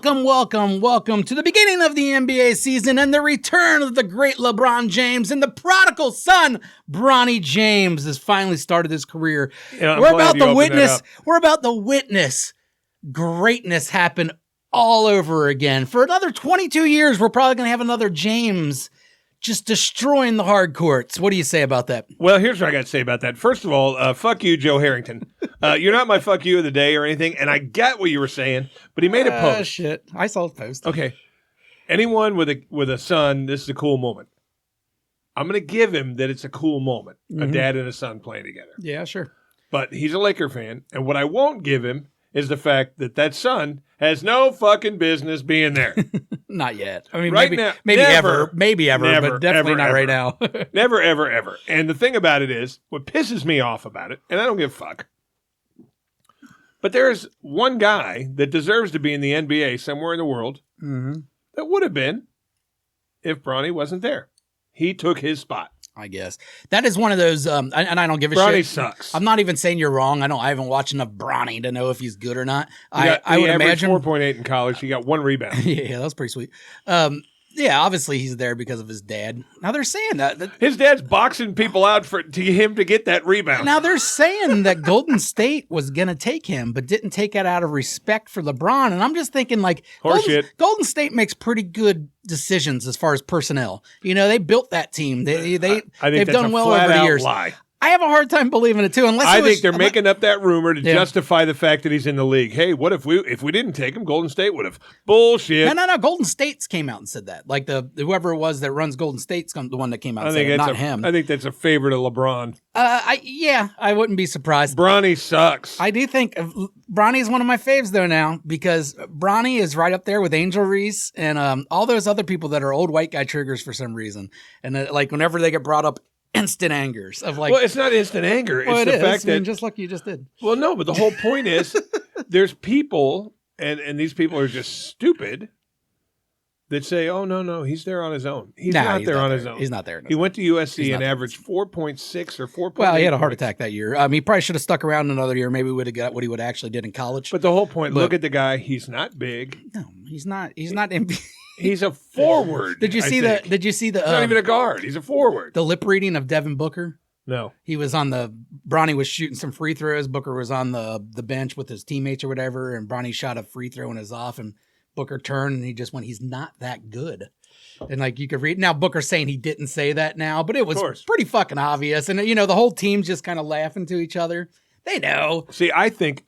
Welcome to the beginning of the NBA season and the return of the great LeBron James, and the prodigal son, Bronny James, has finally started his career. We're about to witness greatness happen all over again. For another 22 years, we're probably going to have another James just destroying the hard courts. What do you say about that? Well, here's what I got to say about that. First of all, fuck you, Joe Harrington. You're not my fuck you of the day or anything, and I get what you were saying, but he made a post. Shit. I saw the post. Okay. Anyone with a son, this is a cool moment. I'm going to give him that it's a cool moment, a dad and a son playing together. Yeah, sure. But he's a Laker fan, and what I won't give him is the fact that son has no fucking business being there. Not yet. I mean, right maybe, now, maybe never, ever, but definitely ever, not ever. right now. Never, ever, ever. And the thing about it is, what pisses me off about it, and I don't give a fuck, but there's one guy that deserves to be in the NBA somewhere in the world that would have been if Bronny wasn't there. He took his spot. I guess that is one of those, and I don't give a Bronny shit. Sucks. I'm not even saying you're wrong. I haven't watched enough Bronny to know if he's good or not. I would imagine 4.8 in college. He got 1 rebound. Yeah, that was pretty sweet. Yeah, obviously he's there because of his dad. Now they're saying that his dad's boxing people out to him to get that rebound. Now they're saying that Golden State was going to take him, but didn't take it out of respect for LeBron. And I'm just thinking, like, Golden State makes pretty good decisions as far as personnel. You know, they built that team. They've done well over the years. Lie. I have a hard time believing it too. I think they're making up that rumor to justify the fact that he's in the league. Hey, what if we didn't take him? Golden State would have. Bullshit. No. Golden State's came out and said that. Like whoever it was that runs Golden State's the one that came out and said it, not him. I think that's a favor to LeBron. I wouldn't be surprised. Bronny sucks. I do think Bronny is one of my faves though now, because Bronny is right up there with Angel Reese and all those other people that are old white guy triggers for some reason. And like whenever they get brought up, instant angers of like. Well, it's not instant anger. It's the fact that just like you just did. Well, no, but the whole point is there's people, and these people are just stupid, that say, "Oh no, he's there on his own." He's not there on his own. He's not there. He went to USC and averaged 4.6 or 4.8. Well, he had a heart attack that year. He probably should have stuck around another year. Maybe we would have got what he would actually did in college. But the whole point, look at the guy. He's not big. No, he's not. He's not. He's a forward. Did you see the? He's not even a guard. He's a forward. The lip reading of Devin Booker. No. He was on Bronny was shooting some free throws. Booker was on the bench with his teammates or whatever, and Bronny shot a free throw and is off, and Booker turned and he just went, he's not that good. And like you could read now, Booker's saying he didn't say that now, but it was pretty fucking obvious. And the whole team's just kind of laughing to each other. They know. See, I think,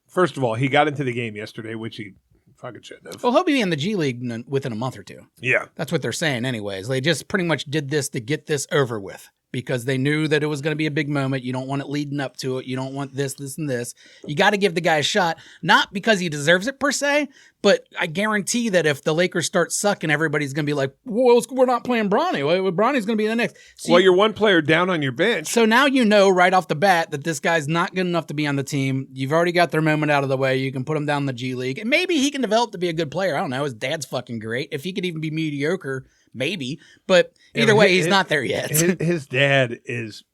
first of all, he got into the game yesterday, which he fucking shouldn't have. Well, he'll be in the G League within a month or two. Yeah. That's what they're saying anyways. They just pretty much did this to get this over with, because they knew that it was going to be a big moment. You don't want it leading up to it. You don't want this, and this. You got to give the guy a shot, not because he deserves it per se, but I guarantee that if the Lakers start sucking, everybody's going to be like, well, we're not playing Bronny. Bronny's going to be the next. So you're one player down on your bench. So now you know right off the bat that this guy's not good enough to be on the team. You've already got their moment out of the way. You can put him down in the G League. And maybe he can develop to be a good player. I don't know. His dad's fucking great. If he could even be mediocre, maybe. But either way, he's not there yet. His dad is,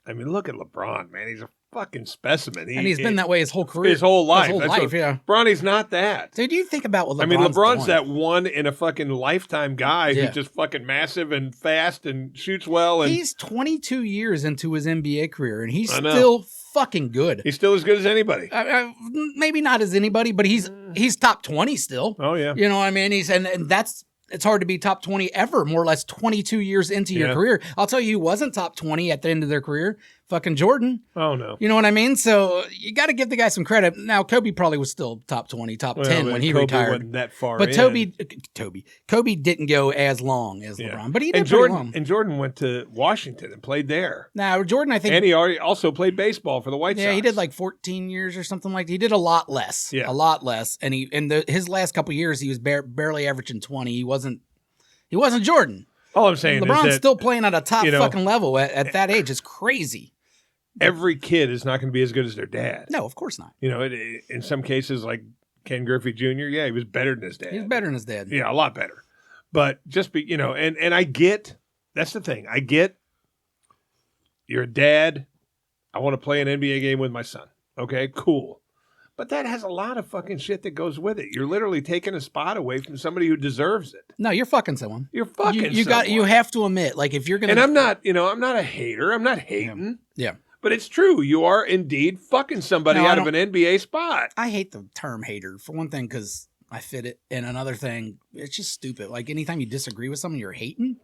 I mean, look at LeBron, man. He's a fucking specimen. And he's been that way his whole career. His whole life. Yeah. Bronny's not that. So do you think about what LeBron's LeBron's that one in a fucking lifetime guy who's just fucking massive and fast and shoots well. And he's 22 years into his NBA career, and he's still fucking good. He's still as good as anybody. Maybe not as anybody, but he's top 20 still. Oh, yeah. You know what I mean? And that's... It's hard to be top 20 ever, more or less 22 years into your career. I'll tell you who wasn't top 20 at the end of their career. Fucking Jordan. Oh, no. You know what I mean? So you got to give the guy some credit. Now, Kobe probably was still top 20, top 10 when he Kobe retired. Wasn't that far but in. Kobe didn't go as long as LeBron, but he did pretty long. And Jordan went to Washington and played there. Now, Jordan, I think. And he also played baseball for the White Sox. Yeah, he did like 14 years or something like that. He did a lot less. Yeah. A lot less. And his last couple years, he was barely averaging 20. He wasn't Jordan. All I'm saying LeBron's is that, still playing at a top fucking level at that age. It's crazy. Every kid is not going to be as good as their dad. No, of course not. In some cases, like Ken Griffey Jr., he was better than his dad. He's better than his dad. Yeah, a lot better. But just be, and I get, that's the thing. I get you're a dad. I want to play an NBA game with my son. Okay, cool. But that has a lot of fucking shit that goes with it. You're literally taking a spot away from somebody who deserves it. No, you're fucking someone. You're fucking You have to admit, like, if you're going to... And I'm not a hater. I'm not hating. Yeah. But it's true. You are indeed fucking somebody out of an NBA spot. I hate the term hater, for one thing, because I fit it. And another thing, it's just stupid. Like, anytime you disagree with someone, you're hating.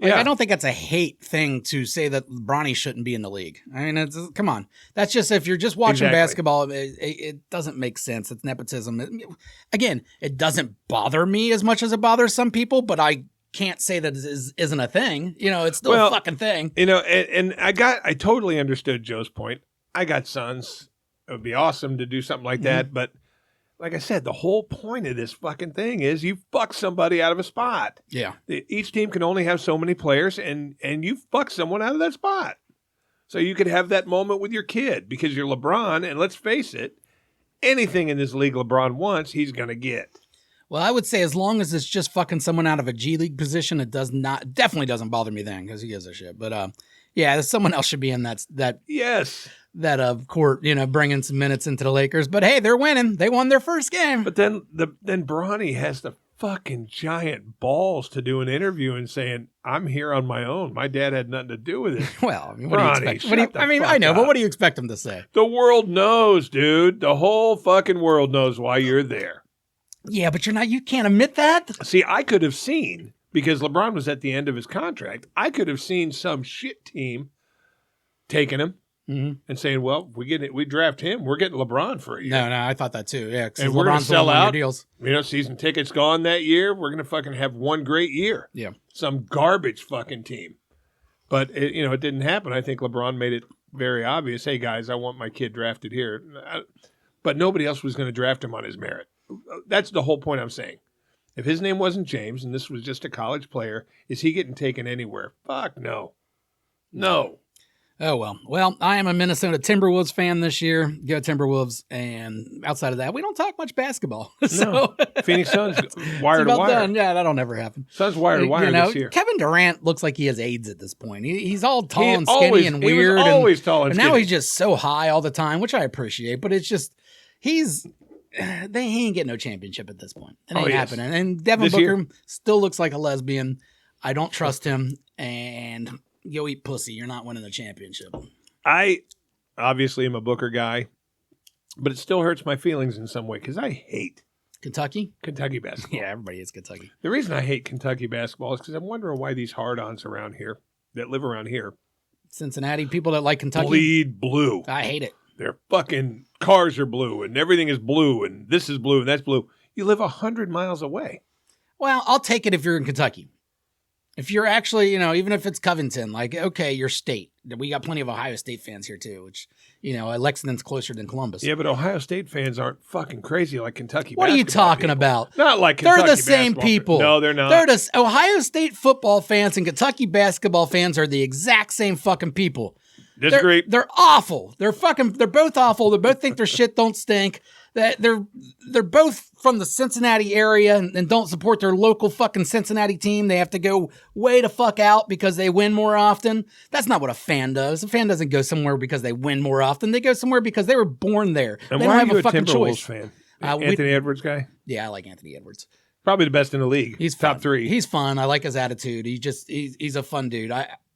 Like, I don't think that's a hate thing to say that Bronny shouldn't be in the league. I mean, come on. That's just, if you're just watching basketball, it doesn't make sense. It's nepotism. Again, it doesn't bother me as much as it bothers some people, but I can't say that it isn't a thing. It's still a fucking thing. And I totally understood Joe's point. I got sons. It would be awesome to do something like that, but like I said, the whole point of this fucking thing is you fuck somebody out of a spot. Yeah. Each team can only have so many players, and you fuck someone out of that spot. So you could have that moment with your kid because you're LeBron, and let's face it, anything in this league LeBron wants, he's going to get. Well, I would say as long as it's just fucking someone out of a G League position, it definitely doesn't bother me then because he gives a shit. But yeah, someone else should be in that court, bringing some minutes into the Lakers. But hey, they're winning. They won their first game. But then Bronny has the fucking giant balls to do an interview and saying, "I'm here on my own. My dad had nothing to do with it." Well, what do you expect? I know, but what do you expect him to say? The world knows, dude. The whole fucking world knows why you're there. Yeah, but you can't admit that. See, I could have seen, because LeBron was at the end of his contract, I could have seen some shit team taking him and saying, well, we draft him, we're getting LeBron for a year. No, I thought that too. Yeah, and we're going to sell out. Deals. Season tickets gone that year. We're going to fucking have one great year. Yeah. Some garbage fucking team. But, it didn't happen. I think LeBron made it very obvious, hey, guys, I want my kid drafted here. But nobody else was going to draft him on his merit. That's the whole point I'm saying. If his name wasn't James and this was just a college player, is he getting taken anywhere? Fuck no. No. Oh, well. Well, I am a Minnesota Timberwolves fan this year. Go Timberwolves. And outside of that, we don't talk much basketball. So no. Phoenix Suns wire to wire. Done. Yeah, that'll never happen. Suns wire to wire this year. Kevin Durant looks like he has AIDS at this point. He's all tall and skinny and weird. He was always tall and skinny. And now he's just so high all the time, which I appreciate. But it's just, he ain't getting no championship at this point. It ain't happening. And Devin Booker still looks like a lesbian. I don't trust him. And go eat pussy. You're not winning the championship. I obviously am a Booker guy, but it still hurts my feelings in some way because I hate Kentucky basketball. Yeah, everybody hates Kentucky. The reason I hate Kentucky basketball is because I'm wondering why these hard-ons around here that live around here, Cincinnati people that like Kentucky, bleed blue. I hate it. Their fucking cars are blue and everything is blue and this is blue and that's blue. You live 100 miles away. Well, I'll take it if you're in Kentucky. If you're actually, even if it's Covington, like, okay, your state. We got plenty of Ohio State fans here too, which, Lexington's closer than Columbus. Yeah, but Ohio State fans aren't fucking crazy like Kentucky What are you talking people. about? Not like Kentucky They're the same people. No, they're not. Ohio State football fans and Kentucky basketball fans are the exact same fucking people. Disagree. They're awful. They're both awful. They both think their shit don't stink. They're both from the Cincinnati area and don't support their local fucking Cincinnati team. They have to go way the fuck out because they win more often. That's not what a fan does. A fan doesn't go somewhere because they win more often. They go somewhere because they were born there. And they why don't have are you a fucking Timberwolves choice. Fan? Anthony Edwards guy? Yeah, I like Anthony Edwards. Probably the best in the league. He's top fun. 3. He's fun. I like his attitude. He's a fun dude.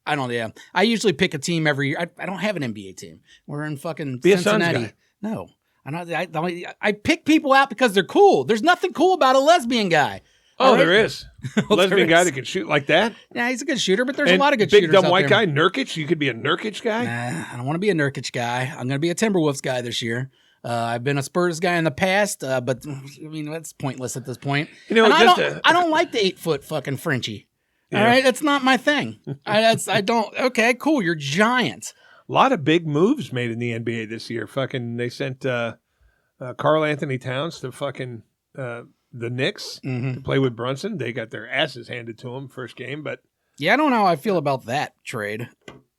I don't. Yeah, I usually pick a team every year. I don't have an NBA team. We're in fucking Cincinnati. No, I pick people out because they're cool. There's nothing cool about a lesbian guy. Oh, there is. Lesbian guy that can shoot like that. Yeah, he's a good shooter, but there's a lot of good shooters. Big dumb out white there. guy, Nurkic. You could be a Nurkic guy. Nah, I don't want to be a Nurkic guy. I'm going to be a Timberwolves guy this year. I've been a Spurs guy in the past, but that's pointless at this point. I don't like the 8-foot fucking Frenchie. Yeah. All right, that's not my thing. I don't. Okay, cool. You're giant. A lot of big moves made in the NBA this year. Fucking, they sent Karl Anthony Towns to fucking the Knicks to play with Brunson. They got their asses handed to them first game, but yeah, I don't know how I feel about that trade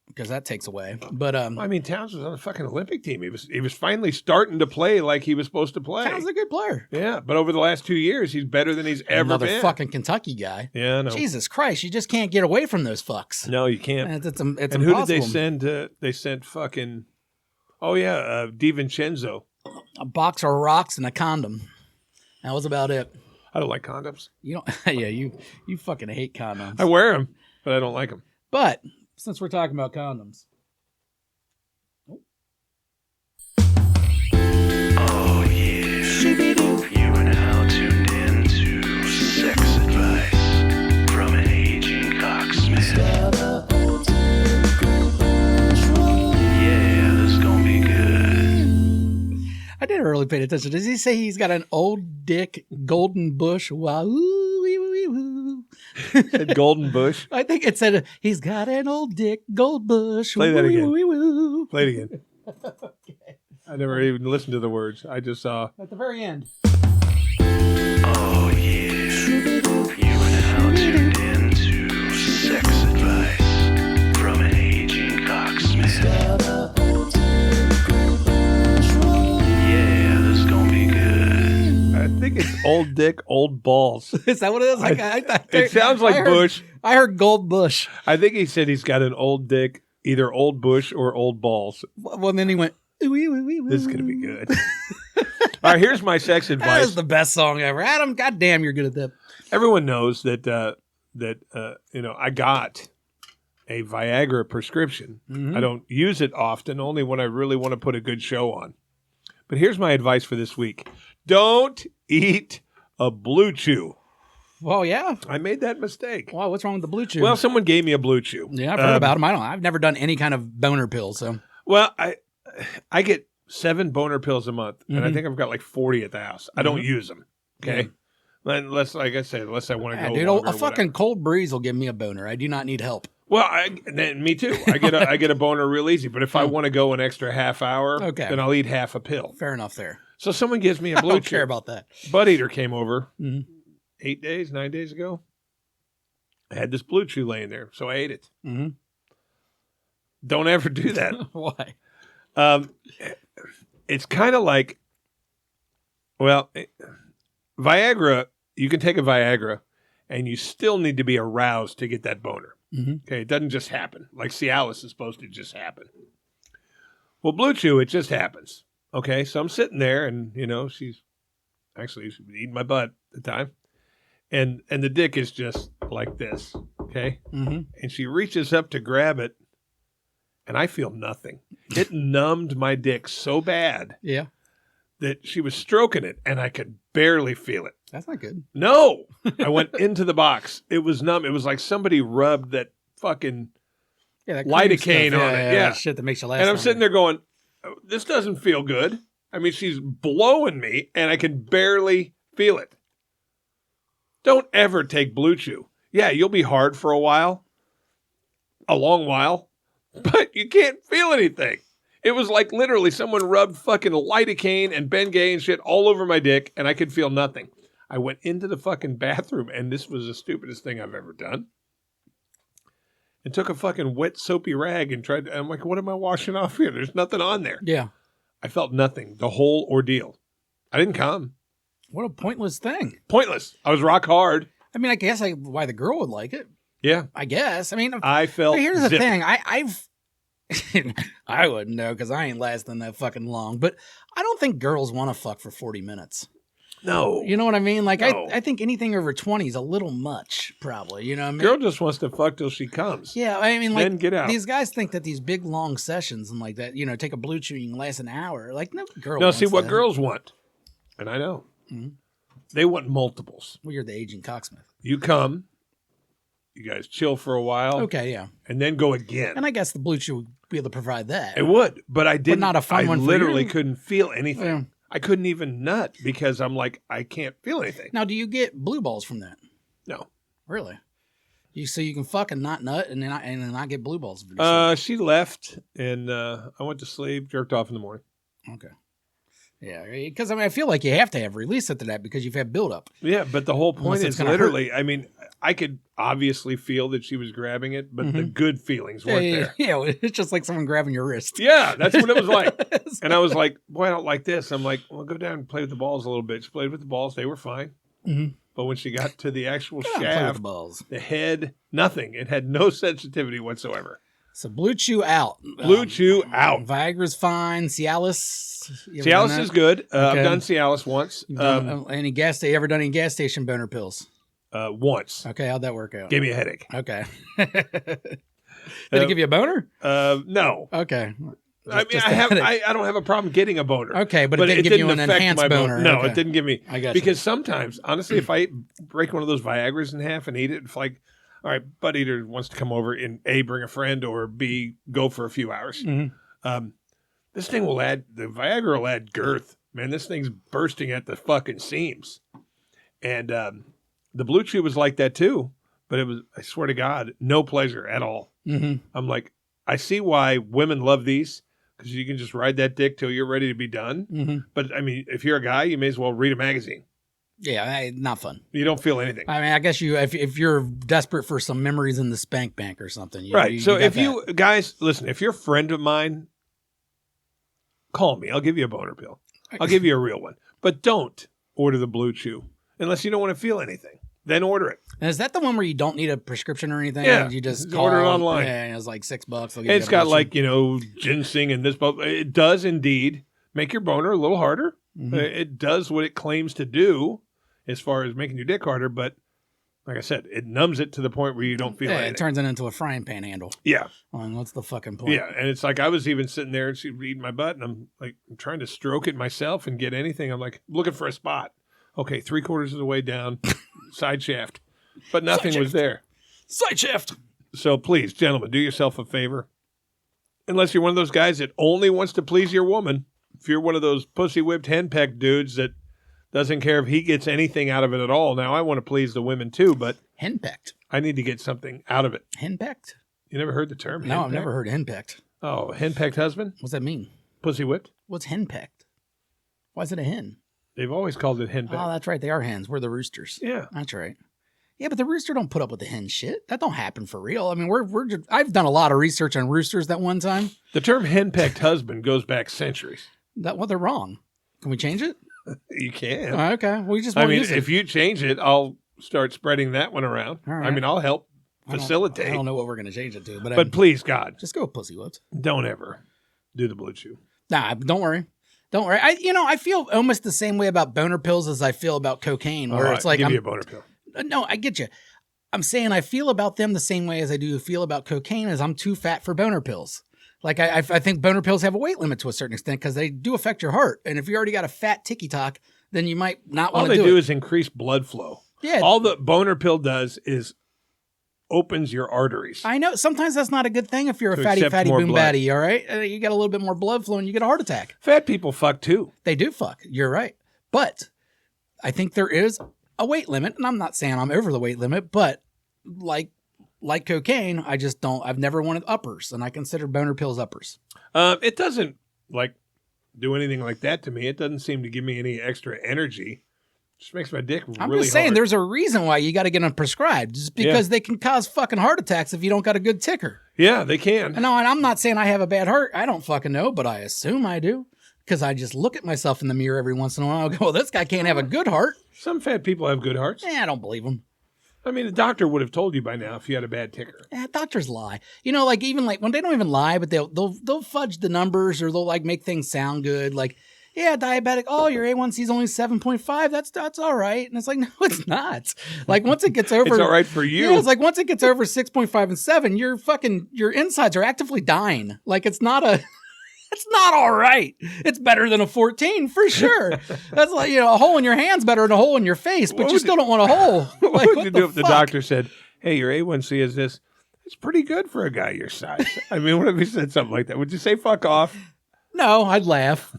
because that takes away. But Towns was on the fucking Olympic team. He was finally starting to play like he was supposed to play. Towns is a good player. Yeah, but over the last 2 years, he's better than he's ever been. Another fucking Kentucky guy. Yeah, no. Jesus Christ, you just can't get away from those fucks. No, you can't. It's and who did they send? They sent fucking. Oh yeah, DiVincenzo. a box of rocks, and a condom. That was about it. I don't like condoms. You don't. Yeah, you fucking hate condoms. I wear them, but I don't like them. But since we're talking about condoms. Oh yeah. You are now tuned in to Sex Advice from an aging cocksmith. Yeah, this is gonna be good. I didn't really pay attention. Does he say he's got an old dick golden bush? Wow. Said golden bush. I think it said he's got an old dick gold bush. Play that again. Woo. Play it again. Okay. I never even listened to the words. I just saw. At the very end. Oh yeah. You are now tuned in to Sex Advice from an aging cocksmith. Yeah, this is gonna be good. I think it's old dick, old balls. Is that what it is? It sounds like bush. I heard gold bush. I think he said he's got an old dick, either old bush or old balls. Well, then he went. This is going to be good. All right, here's my sex That advice. is the best song ever. Adam, goddamn, you're good at that. Everyone knows that I got a Viagra prescription. Mm-hmm. I don't use it often, only when I really want to put a good show on. But here's my advice for this week. Don't eat a Blue Chew. Well, yeah. I made that mistake. Wow, what's wrong with the Blue Chew? Well, someone gave me a Blue Chew. yeah, I've heard about them. I've never done any kind of boner pill, so. Well, I get 7 boner pills a month, and I Mhm. think I've got like 40 at the house. I don't use them. Okay. Unless, like I said, unless I want to Yeah, go dude, longer a or fucking whatever. cold breeze will give me a boner. I do not need help. Well, me too. I get a boner real easy. But if I want to go an extra half hour, Okay. then I'll eat half a pill. Fair enough there. So someone gives me a I Blue don't Chew. care about that. Bud Eater came over Mhm. 9 days ago. I had this Blue Chew laying there, so I ate it. Mm-hmm. Don't ever do that. Why? It's kind of like, Viagra, you can take a Viagra and you still need to be aroused to get that boner. Mm-hmm. Okay, it doesn't just happen. Like Cialis is supposed to just happen. Well, Blue Chew, it just happens. Okay, so I'm sitting there and, she's eating my butt at the time. And the dick is just like this, okay? Mm-hmm. And she reaches up to grab it, and I feel nothing. It numbed my dick so bad Yeah, that she was stroking it, and I could barely feel it. that's not good. No! I went into the box. It was numb. It was like somebody rubbed that fucking... Yeah, that lidocaine cream stuff. on it, yeah. that shit that makes you last. And I'm longer. sitting there going, oh, this doesn't feel good. I mean, she's blowing me, and I can barely feel it. Don't ever take Blue Chew. Yeah, you'll be hard for a long while, but you can't feel anything. It was like literally someone rubbed fucking lidocaine and Bengay and shit all over my dick, and I could feel nothing. I went into the fucking bathroom, and this was the stupidest thing I've ever done. And took a fucking wet soapy rag and tried to, I'm like, what am I washing off here? There's nothing on there. Yeah. I felt nothing the whole ordeal. I didn't come. What a pointless thing. Pointless. I was rock hard. I mean, I guess why the girl would like it. Yeah. I guess. I mean, I felt but here's the zipped. thing. I've I wouldn't know because I ain't lasting that fucking long. But I don't think girls want to fuck for 40 minutes. No. You know what I mean? Like, No. I think anything over 20 is a little much, probably. You know what I mean? Girl just wants to fuck till she comes. Yeah, I mean, like, Then get out. these guys think that these big, long sessions and like that, take a Blue Chew, you can last an hour. Like, no girl No, wants see what that. girls want. And I know. Mhm. They want multiples. Well, you're the aging cocksmith. You come. You guys chill for a while. Okay, yeah. And then go again. And I guess the Blue Chew would be able to provide that. It would. But I didn't. not a fun I one for literally you? couldn't feel anything. Yeah. I couldn't even nut because I'm like, I can't feel anything. Now, do you get blue balls from that? No. Really? So you can fucking not nut and then not get blue balls. She left and I went to sleep, jerked off in the morning. Okay. Yeah, because I feel like you have to have release after that because you've had buildup. Yeah, but the whole point Unless it's is gonna literally, I could obviously feel that she was grabbing it, but the good feelings weren't there. Yeah, it's just like someone grabbing your wrist. Yeah, that's what it was like. And I was like, boy, I don't like this. I'm like, well, go down and play with the balls a little bit. She played with the balls. They were fine. Mhm. But when she got to the actual Go down and play with the shaft, balls. the head, nothing. It had no sensitivity whatsoever. So Blue Chew out. Blue Chew out. Viagra's fine. Cialis. Cialis is good. Okay. I've done Cialis once. Any ever done any gas station boner pills? Once. Okay, how'd that work out? Gave me a headache. Okay. Did it give you a boner? No. Okay. I don't have a problem getting a boner. Okay, but it didn't give you an affect enhanced my boner. No, Okay. it didn't give me. I got you. Because sometimes, honestly, if I break one of those Viagras in half and eat it, it's like, all right, Bud Eater wants to come over and A, bring a friend, or B, go for a few hours. Mm-hmm. This thing will add, the Viagra will add girth. Man, this thing's bursting at the fucking seams. And the Blue Chew was like that too, but it was, I swear to God, no pleasure at all. Mm-hmm. I'm like, I see why women love these, because you can just ride that dick till you're ready to be done. Mm-hmm. But I mean, if you're a guy, you may as well read a magazine. Yeah, not fun. You don't feel anything. I mean, I guess if you're desperate for some memories in the spank bank or something. Right. So if got you, guys, listen, if you're a friend of mine, call me. I'll give you a boner pill. I'll give you a real one. But don't order the Blue Chew unless you don't want to feel anything. Then order it. And is that the one where you don't need a prescription or anything? Yeah. You just order it online. Yeah, and it's like $6. And it's got like, ginseng and this. It does indeed make your boner a little harder. Mm-hmm. It does what it claims to do as far as making your dick harder. But like I said, it numbs it to the point where you don't feel anything. It turns it into a frying pan handle. Yeah. Well, what's the fucking point? Yeah. And it's like I was even sitting there and she'd read my butt and I'm like, I'm trying to stroke it myself and get anything. I'm like looking for a spot. Okay, 3/4 of the way down, side shaft. But nothing was there. Side shaft. So please, gentlemen, do yourself a favor. Unless you're one of those guys that only wants to please your woman. If you're one of those pussy-whipped henpecked dudes that doesn't care if he gets anything out of it at all. Now, I want to please the women too, but henpecked. I need to get something out of it. Henpecked? You never heard the term? No, henpecked? I've never heard henpecked. Oh, henpecked husband? What's that mean? Pussy-whipped? What's henpecked? Why is it a hen? They've always called it henpecked. Oh, that's right. They are hens. We're the roosters. Yeah. That's right. Yeah, but the rooster don't put up with the hen shit. That don't happen for real. I mean, we're just, I've done a lot of research on roosters that one time. The term henpecked husband goes back centuries. They're wrong. Can we change it? You can. Oh, okay. We just won't use it. If you change it, I'll start spreading that one around. All right. I mean, I'll help facilitate. I don't know what we're going to change it to, but please, God, just go with pussy whipped. Don't ever do the Blue Chew. Nah, don't worry. Don't worry. I feel almost the same way about boner pills as I feel about cocaine, where it's like give you a boner pill. No, I get you. I'm saying I feel about them the same way as I do feel about cocaine, as I'm too fat for boner pills. Like I think boner pills have a weight limit to a certain extent because they do affect your heart, and if you already got a fat ticky-tock, then you might not want to do it. All they do is increase blood flow. Yeah. All the boner pill does is opens your arteries. I know. Sometimes that's not a good thing if you're a fatty boom batty, all right? You got a little bit more blood flow and you get a heart attack. Fat people fuck too. They do fuck. You're right. But I think there is a weight limit, and I'm not saying I'm over the weight limit, but like cocaine, I've never wanted uppers, and I consider boner pills uppers. It doesn't do anything like that to me. It doesn't seem to give me any extra energy. Just makes my dick really hard. I'm just saying there's a reason why you got to get them prescribed, just because they can cause fucking heart attacks if you don't got a good ticker. Yeah, they can. No, and I'm not saying I have a bad heart. I don't fucking know, but I assume I do, because I just look at myself in the mirror every once in a while and go, well, this guy can't have a good heart. Some fat people have good hearts. I don't believe them. I mean, the doctor would have told you by now if you had a bad ticker. Doctors lie. Even when they don't even lie, but they'll fudge the numbers, or they'll make things sound good. Like, yeah, diabetic. Oh, your A1C is only 7.5. That's all right. And it's like, no, it's not. Like once it gets over, it's all right for you. Yeah, it's like once it gets over 6.5 and 7, your insides are actively dying. Like it's not all right. It's better than a 14 for sure. That's like, a hole in your hand's better than a hole in your face, but you still don't want a hole. What would you do if the doctor said, hey, your A1C is this? It's pretty good for a guy your size. I mean, what if he said something like that? Would you say fuck off? No, I'd laugh.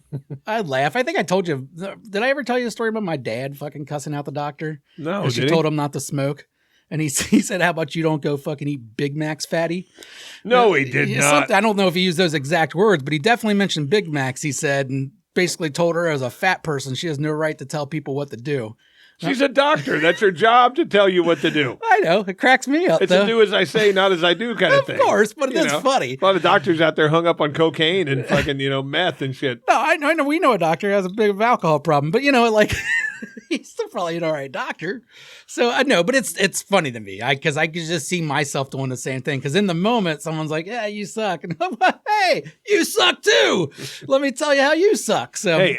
I think I told you. Did I ever tell you a story about my dad fucking cussing out the doctor? No, she told him not to smoke. And he said, how about you don't go fucking eat Big Macs, fatty? No, he did not. I don't know if he used those exact words, but he definitely mentioned Big Macs, he said, and basically told her as a fat person, she has no right to tell people what to do. She's a doctor. That's her job to tell you what to do. I know. It cracks me up. It's a do as I say, not as I do kind of thing. Of course, but it's funny. A lot of doctors out there hung up on cocaine and fucking, meth and shit. No, I know. We know a doctor who has a big alcohol problem, but he's still probably an all right doctor. So I know, but it's funny to me because I could just see myself doing the same thing. Because in the moment, someone's like, "Yeah, you suck," and I'm like, "Hey, you suck too. Let me tell you how you suck." So hey,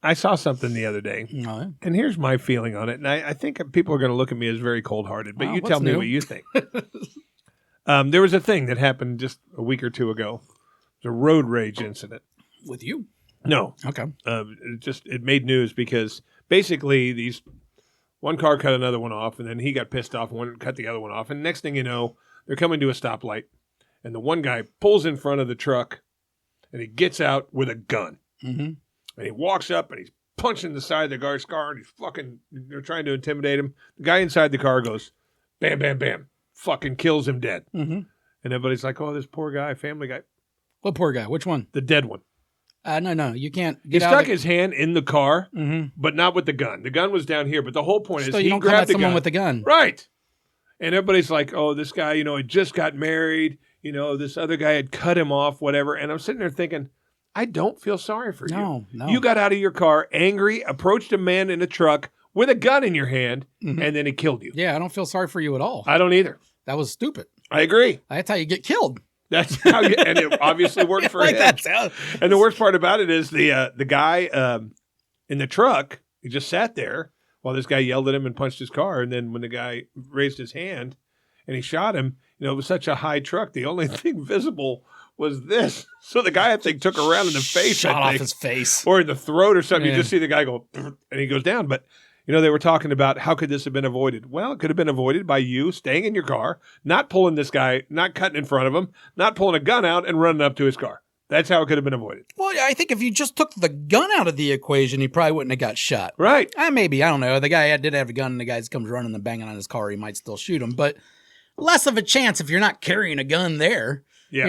I saw something the other day, and here's my feeling on it. And I think people are going to look at me as very cold-hearted, but you tell me what you think. There was a thing that happened just a week or two ago. It was a road rage incident with you. No. Okay. It made news because basically one car cut another one off, and then he got pissed off and one cut the other one off. And next thing you know, they're coming to a stoplight, and the one guy pulls in front of the truck, and he gets out with a gun. Mm-hmm. And he walks up, and he's punching the side of the guy's car, and they're trying to intimidate him. The guy inside the car goes, bam, bam, bam, fucking kills him dead. Mm-hmm. And everybody's like, oh, this poor guy, family guy. What poor guy? Which one? The dead one. No, you can't. He stuck his hand in the car, mm-hmm. but not with the gun. The gun was down here, but the whole point is you don't come at someone with the gun. Right. And everybody's like, oh, this guy, had just got married. This other guy had cut him off, whatever. And I'm sitting there thinking, I don't feel sorry for you. No. You got out of your car, angry, approached a man in a truck with a gun in your hand, mm-hmm. and then he killed you. Yeah, I don't feel sorry for you at all. I don't either. That was stupid. I agree. That's how you get killed. That's how and it obviously worked for him. And the worst part about it is the guy in the truck, he just sat there while this guy yelled at him and punched his car. And then when the guy raised his hand and he shot him, it was such a high truck. The only thing visible was this. So the guy, I think, took a round in the face. Shot off his face. Or in the throat or something. Yeah. You just see the guy go, and he goes down. But they were talking about how could this have been avoided? Well, it could have been avoided by you staying in your car, not pulling this guy, not cutting in front of him, not pulling a gun out and running up to his car. That's how it could have been avoided. Well, I think if you just took the gun out of the equation, he probably wouldn't have got shot. Right. Maybe. I don't know. The guy did have a gun and the guy comes running and banging on his car. He might still shoot him. But less of a chance if you're not carrying a gun there. Yeah.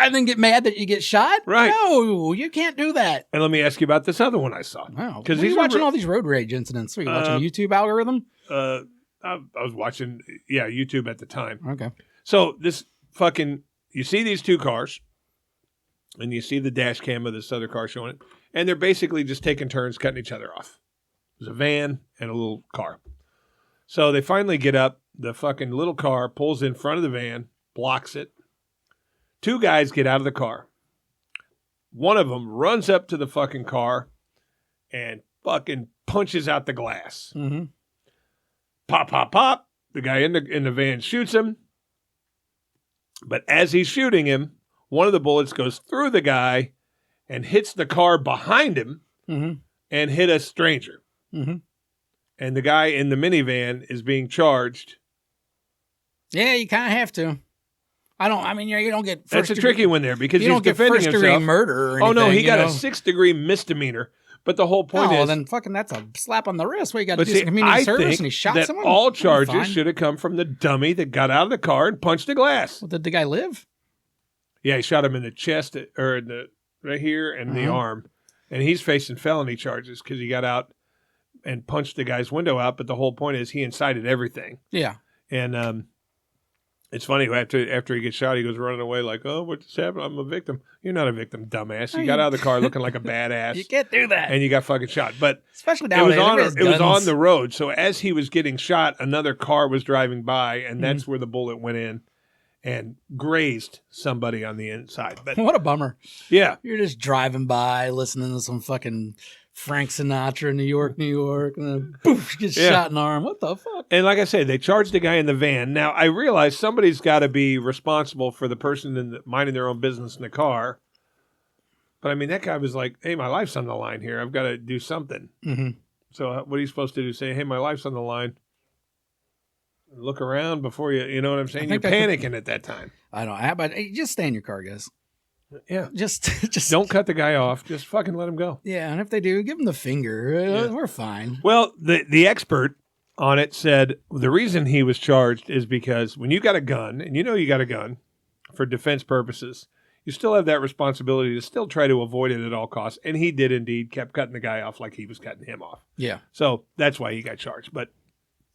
And then get mad that you get shot? Right. No, you can't do that. And let me ask you about this other one I saw. Wow. Because he's watching all these road rage incidents. Are you watching YouTube algorithm? I was watching, YouTube at the time. Okay. So you see these two cars, and you see the dash cam of this other car showing it, and they're basically just taking turns cutting each other off. There's a van and a little car. So they finally get up. The fucking little car pulls in front of the van, blocks it. Two guys get out of the car. One of them runs up to the fucking car and fucking punches out the glass. Mm-hmm. Pop, pop, pop. The guy in the van shoots him. But as he's shooting him, one of the bullets goes through the guy and hits the car behind him mm-hmm. and hit a stranger. Mm-hmm. And the guy in the minivan is being charged. Yeah, you kind of have to. You don't get That's a tricky one there because you he's don't get defending first-degree himself. murder or anything. Oh, no, he got a 6th-degree misdemeanor. But the whole point is... then fucking that's a slap on the wrist. What, you got to do some community service and he shot that someone? all charges should have come from the dummy that got out of the car and punched the glass. Well, did the guy live? Yeah, he shot him in the chest or in the right here and the arm. And he's facing felony charges because he got out and punched the guy's window out. But the whole point is he incited everything. Yeah. And it's funny, after he gets shot, he goes running away like, oh, what just happened? I'm a victim. You're not a victim, dumbass. You got out of the car looking like a badass. You can't do that. And you got fucking shot. But especially nowadays. It was on the road. So as he was getting shot, another car was driving by, and that's where the bullet went in and grazed somebody on the inside. But what a bummer. Yeah. You're just driving by, listening to some fucking Frank Sinatra, New York, and then poof, gets shot in the arm. What the fuck? And like I say, they charged the guy in the van. Now, I realize somebody's got to be responsible for the person minding their own business in the car. But, that guy was like, hey, my life's on the line here. I've got to do something. Mm-hmm. So what are you supposed to do? Say, hey, my life's on the line. Look around before you know what I'm saying? You're panicking at that time. I don't. But just stay in your car, guys. Yeah. Just don't cut the guy off. Just fucking let him go. Yeah, and if they do, give him the finger. We're fine. Well, the expert on it said the reason he was charged is because when you got a gun, and you got a gun for defense purposes, you still have that responsibility to still try to avoid it at all costs. And he did indeed, kept cutting the guy off like he was cutting him off. Yeah. So that's why he got charged. But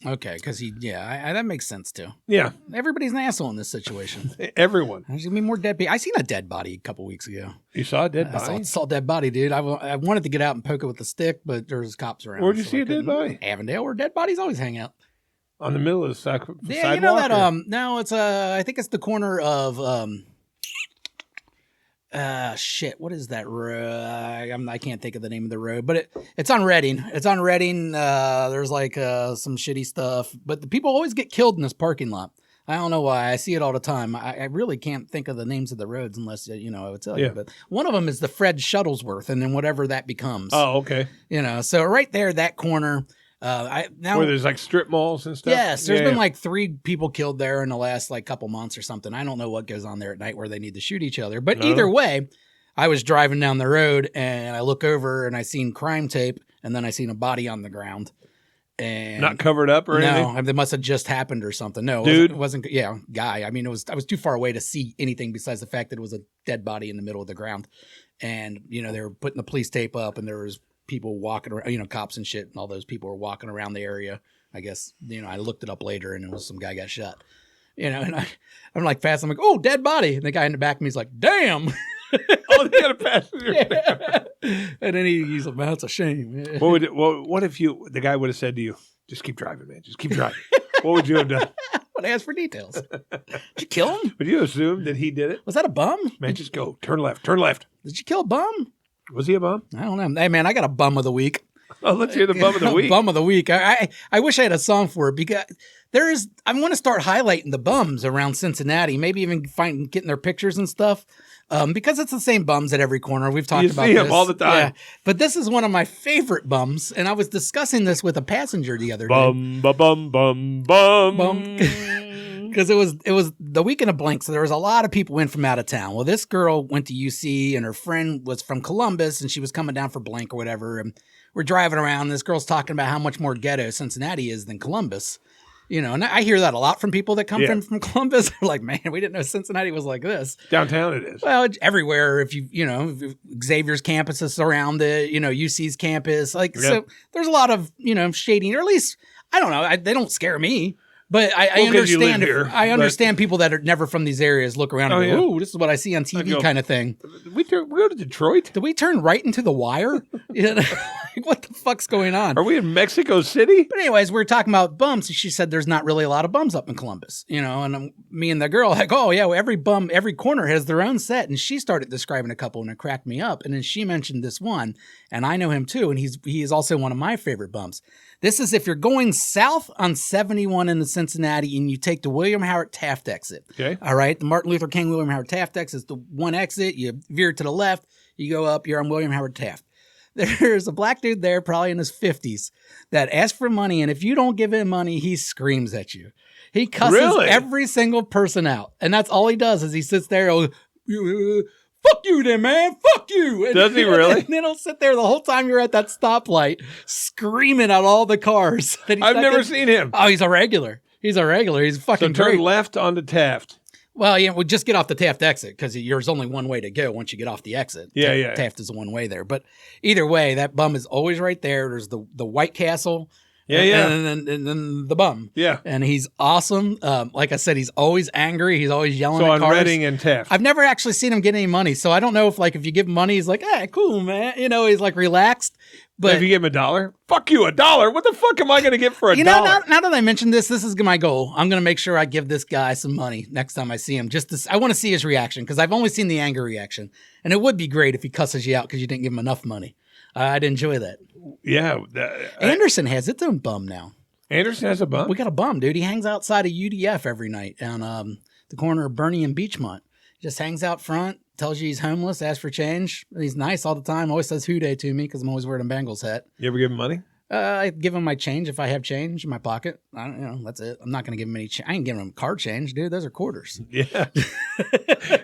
okay, because that makes sense too. yeah, Everybody's an asshole in this situation. everyone. There's gonna be more dead people. I seen a dead body a couple weeks ago. You saw a dead I body? saw a dead body, dude. I wanted to get out and poke it with a stick, but there's cops around. Where'd you see a dead body? Avondale, where dead bodies always hang out. On the middle of the sidewalk? Yeah, you know that. No, it's I think it's the corner of shit. What is that road? I can't think of the name of the road, but it's on Reading. It's on Reading. There's like some shitty stuff, but the people always get killed in this parking lot. I don't know why. I see it all the time. I really can't think of the names of the roads unless I would tell you. But one of them is the Fred Shuttlesworth, and then whatever that becomes. Oh, okay. So right there, that corner. Where there's like strip malls and stuff. Yes, there's been like 3 people killed there in the last like couple months or something. I don't know what goes on there at night where they need to shoot each other. But either way, I was driving down the road and I look over and I seen crime tape and then I seen a body on the ground. And not covered up or anything? No, it must have just happened or something. No, dude, it wasn't. Yeah, guy. I mean, I was too far away to see anything besides the fact that it was a dead body in the middle of the ground. And they were putting the police tape up and there was people walking around, cops and shit, and all those people were walking around the area. I guess, I looked it up later and it was some guy got shot. And I'm like fast. I'm like, oh, dead body. And the guy in the back of me is like, damn. Oh, they got a passenger. Yeah. And then he's like, man, it's a shame. What if the guy would have said to you, just keep driving, man. Just keep driving. What would you have done? I would ask for details. Did you kill him? Would you assume that he did it? Was that a bum? Man, just go. Turn left. Turn left. Did you kill a bum? Was he a bum? I don't know. Hey, man, I got a bum of the week. Oh, let's hear the bum of the week. Bum of the week. I wish I had a song for it because I want to start highlighting the bums around Cincinnati. Maybe even getting their pictures and stuff. Because it's the same bums at every corner. We've talked about this. You see them all the time. Yeah. But this is one of my favorite bums, and I was discussing this with a passenger the other day. Bum, bum, bum, bum. Because it was the weekend of blank, so there was a lot of people in from out of town. Well, this girl went to UC, and her friend was from Columbus, and she was coming down for blank or whatever. And we're driving around, and this girl's talking about how much more ghetto Cincinnati is than Columbus. And I hear that a lot from people that come from Columbus. They're like, man, we didn't know Cincinnati was like this. Downtown it is. Well, everywhere. If Xavier's campus is around it, UC's campus. So there's a lot of, shading, or at least, I don't know. They don't scare me. But I understand. I understand people that are never from these areas look around and go, "Ooh, this is what I see on TV," kind of thing. We go to Detroit. Did we turn right into The Wire? What the fuck's going on? Are we in Mexico City? But anyways, we were talking about bums. And she said there's not really a lot of bums up in Columbus, And me and the girl like, oh yeah, well, every corner has their own set. And she started describing a couple, and it cracked me up. And then she mentioned this one, and I know him too, and he is also one of my favorite bums. This is if you're going south on 71 into Cincinnati and you take the William Howard Taft exit. Okay. All right. The Martin Luther King William Howard Taft exit is the one exit. You veer to the left. You go up. You're on William Howard Taft. There's a black dude there, probably in his 50s, that asks for money. And if you don't give him money, he screams at you. He cusses every single person out. And that's all he does is he sits there and fuck you then, man. Fuck you. And, does he really? And then he'll sit there the whole time you're at that stoplight screaming at all the cars. I've never seen him. Oh, he's a regular. He's fucking so turn great. left onto Taft. Well, yeah, we'll just get off the Taft exit because there's only one way to go once you get off the exit. Yeah. Taft is the one way there. But either way, that bum is always right there. There's the White Castle. Yeah. And then the bum. Yeah. And he's awesome. Like I said, he's always angry. He's always yelling at cars. So on Reading and Taft. I've never actually seen him get any money. So I don't know if you give him money, he's like, hey, cool, man. He's like relaxed. But if you give him $1, fuck you, $1. What the fuck am I going to get for $1? Now that I mentioned this is my goal. I'm going to make sure I give this guy some money next time I see him. I want to see his reaction because I've only seen the anger reaction. And it would be great if he cusses you out because you didn't give him enough money. I'd enjoy that. Yeah. Anderson has its own bum now. Anderson has a bum? We got a bum, dude. He hangs outside of UDF every night on the corner of Bernie and Beachmont. He just hangs out front, tells you he's homeless, asks for change. He's nice all the time. Always says "Hoo day" to me because I'm always wearing a Bengals hat. You ever give him money? I give him my change if I have change in my pocket. I don't, that's it. I'm not going to give him any. I ain't giving him car change, dude. Those are quarters. Yeah.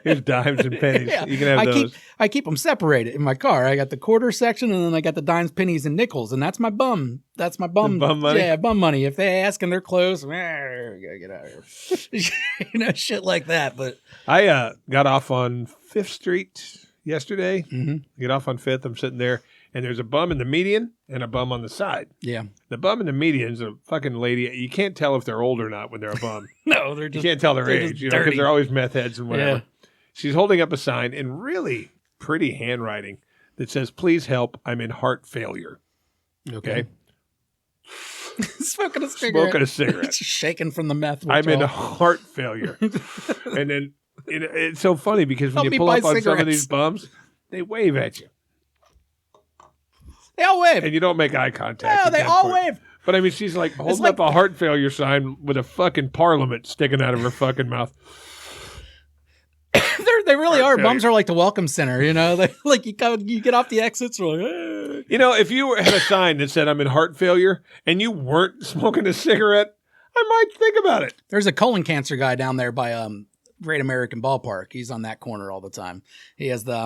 Here's dimes and pennies. Yeah. You can have those. I keep them separated in my car. I got the quarter section, and then I got the dimes, pennies, and nickels, and that's my bum. That's my bum. The bum money? Yeah, bum money. If they ask and they're close, we gotta get out of here. Shit like that. But I got off on 5th Street yesterday. Mm-hmm. Get off on 5th. I'm sitting there, and there's a bum in the median and a bum on the side. Yeah. The bum in the median is a fucking lady. You can't tell if they're old or not when they're a bum. No, they're just. You can't tell their they're age, just because dirty. they're always meth heads and whatever. Yeah. She's holding up a sign in really pretty handwriting that says, "Please help. I'm in heart failure." Okay. Smoking a cigarette. Smoking a cigarette. Shaking from the meth. I'm in heart failure. And then it's so funny because when Help me you pull buy up on some of cigarettes. these bums, they wave at you. They all wave. And you don't make eye contact. No, at they that all point. wave. But I mean, she's like holding like- up a heart failure sign with a fucking parliament sticking out of her fucking mouth. They really Heart are. failure. Bums are like the welcome center, They, like you get off the exits, you're like, You know, if you had a sign that said I'm in heart failure and you weren't smoking a cigarette, I might think about it. There's a colon cancer guy down there by Great American Ballpark. He's on that corner all the time. He has the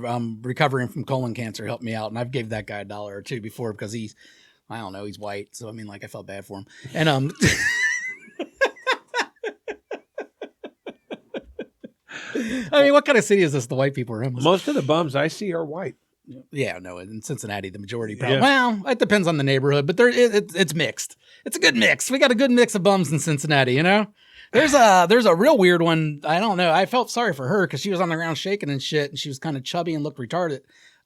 I'm recovering from colon cancer. Help me out, and I've gave that guy $1 or $2 before because he's white, so I mean, like I felt bad for him. And I mean, what kind of city is this? The white people are homeless. Most of the bums I see are white. Yeah, no, in Cincinnati, the majority. Yeah. Well, it depends on the neighborhood, but it's mixed. It's a good mix. We got a good mix of bums in Cincinnati, There's a real weird one. I don't know. I felt sorry for her because she was on the ground shaking and shit, and she was kind of chubby and looked retarded.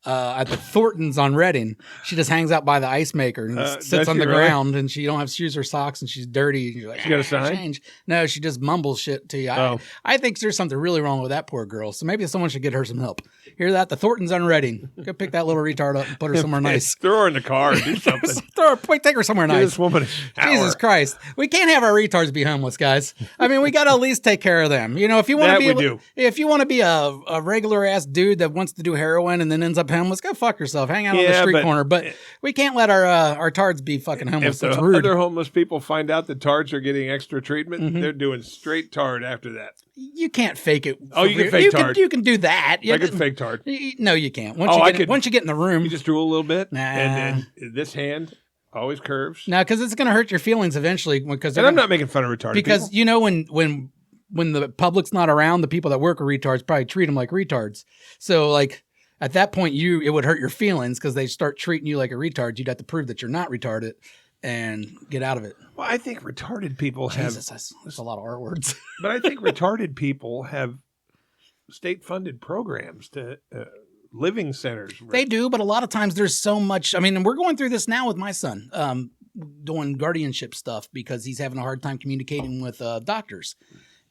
At the Thorntons on Reading, she just hangs out by the ice maker and sits on the ground, and she don't have shoes or socks, and she's dirty. You're like, She got a sign? Change. No, she just mumbles shit to you. I think there's something really wrong with that poor girl. So maybe someone should get her some help. Hear that? The Thorntons on Reading. Go pick that little retard up and put her somewhere nice. Throw her in the car. Do something. Take her somewhere Give nice. this woman a shower. Jesus Christ. We can't have our retards be homeless, guys. I mean, we got to at least take care of them. If you want to be if you want to be a regular ass dude that wants to do heroin and then ends up homeless, go fuck yourself. Hang out on the street corner. But we can't let our tards be fucking homeless. If the That's rude. other homeless people find out that tards are getting extra treatment, they're doing straight tard after that. You can't fake it. Oh, you can fake tard. You can do that. I could fake tard. No, you can't. Once you get in the room. You just drool a little bit, Nah. and then this hand always curves. No, because it's going to hurt your feelings eventually. Because And I'm not making fun of retarded because people. when the public's not around, the people that work are retards probably treat them like retards. So like at that point, it would hurt your feelings because they start treating you like a retard. You'd have to prove that you're not retarded and get out of it. Well, I think retarded people Jesus, that's a lot of R words. but I think retarded people have state-funded programs to living centers. They do, but a lot of times there's so much. I mean, and we're going through this now with my son, doing guardianship stuff because he's having a hard time communicating with doctors.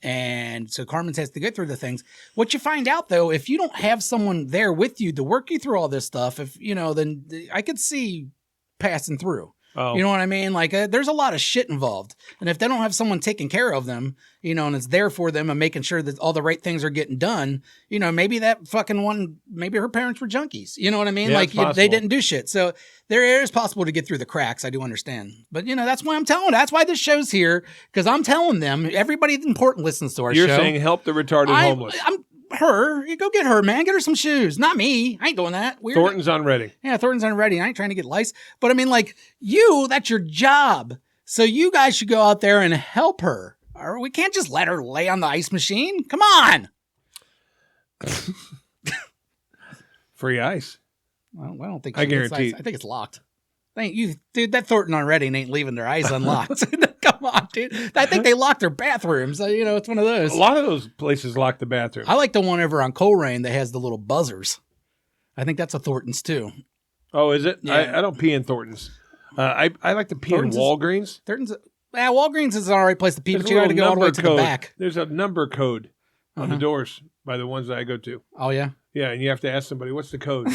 And so Carmen's has to go through the things. What you find out, though, if you don't have someone there with you to work you through all this stuff, then I could see passing through. Oh. You know what I mean? Like, there's a lot of shit involved. And if they don't have someone taking care of them, and it's there for them and making sure that all the right things are getting done, maybe that fucking one, maybe her parents were junkies. You know what I mean? Yeah, like, it's possible. they didn't do shit. So there is possible to get through the cracks. I do understand. But, that's why that's why this show's here. Because I'm telling them, everybody important listens to our show. You're saying help the retarded homeless. You go get her, man. Get her some shoes. Not me. I ain't doing that. Weird. Thornton's on Reading. Yeah, Thornton's on Reading. I ain't trying to get lice. But I mean, like, that's your job. So you guys should go out there and help her. Or we can't just let her lay on the ice machine. Come on. Free ice. Well, I don't think I she gets guarantee. ice. I think it's locked. Dude, that Thornton on Reading ain't leaving their ice unlocked. Come on, dude. I think they locked their bathrooms. It's one of those. A lot of those places lock the bathroom. I like the one over on Coleraine that has the little buzzers. I think that's a Thornton's too. Oh, is it? Yeah. I don't pee in Thornton's. I like to pee Thornton's in Walgreens. Thornton's. Walgreens is an all right place to pee, There's but a you got to little go all the way number to the code. back. There's a number code on the doors by the ones that I go to. Oh, yeah? Yeah, and you have to ask somebody, what's the code?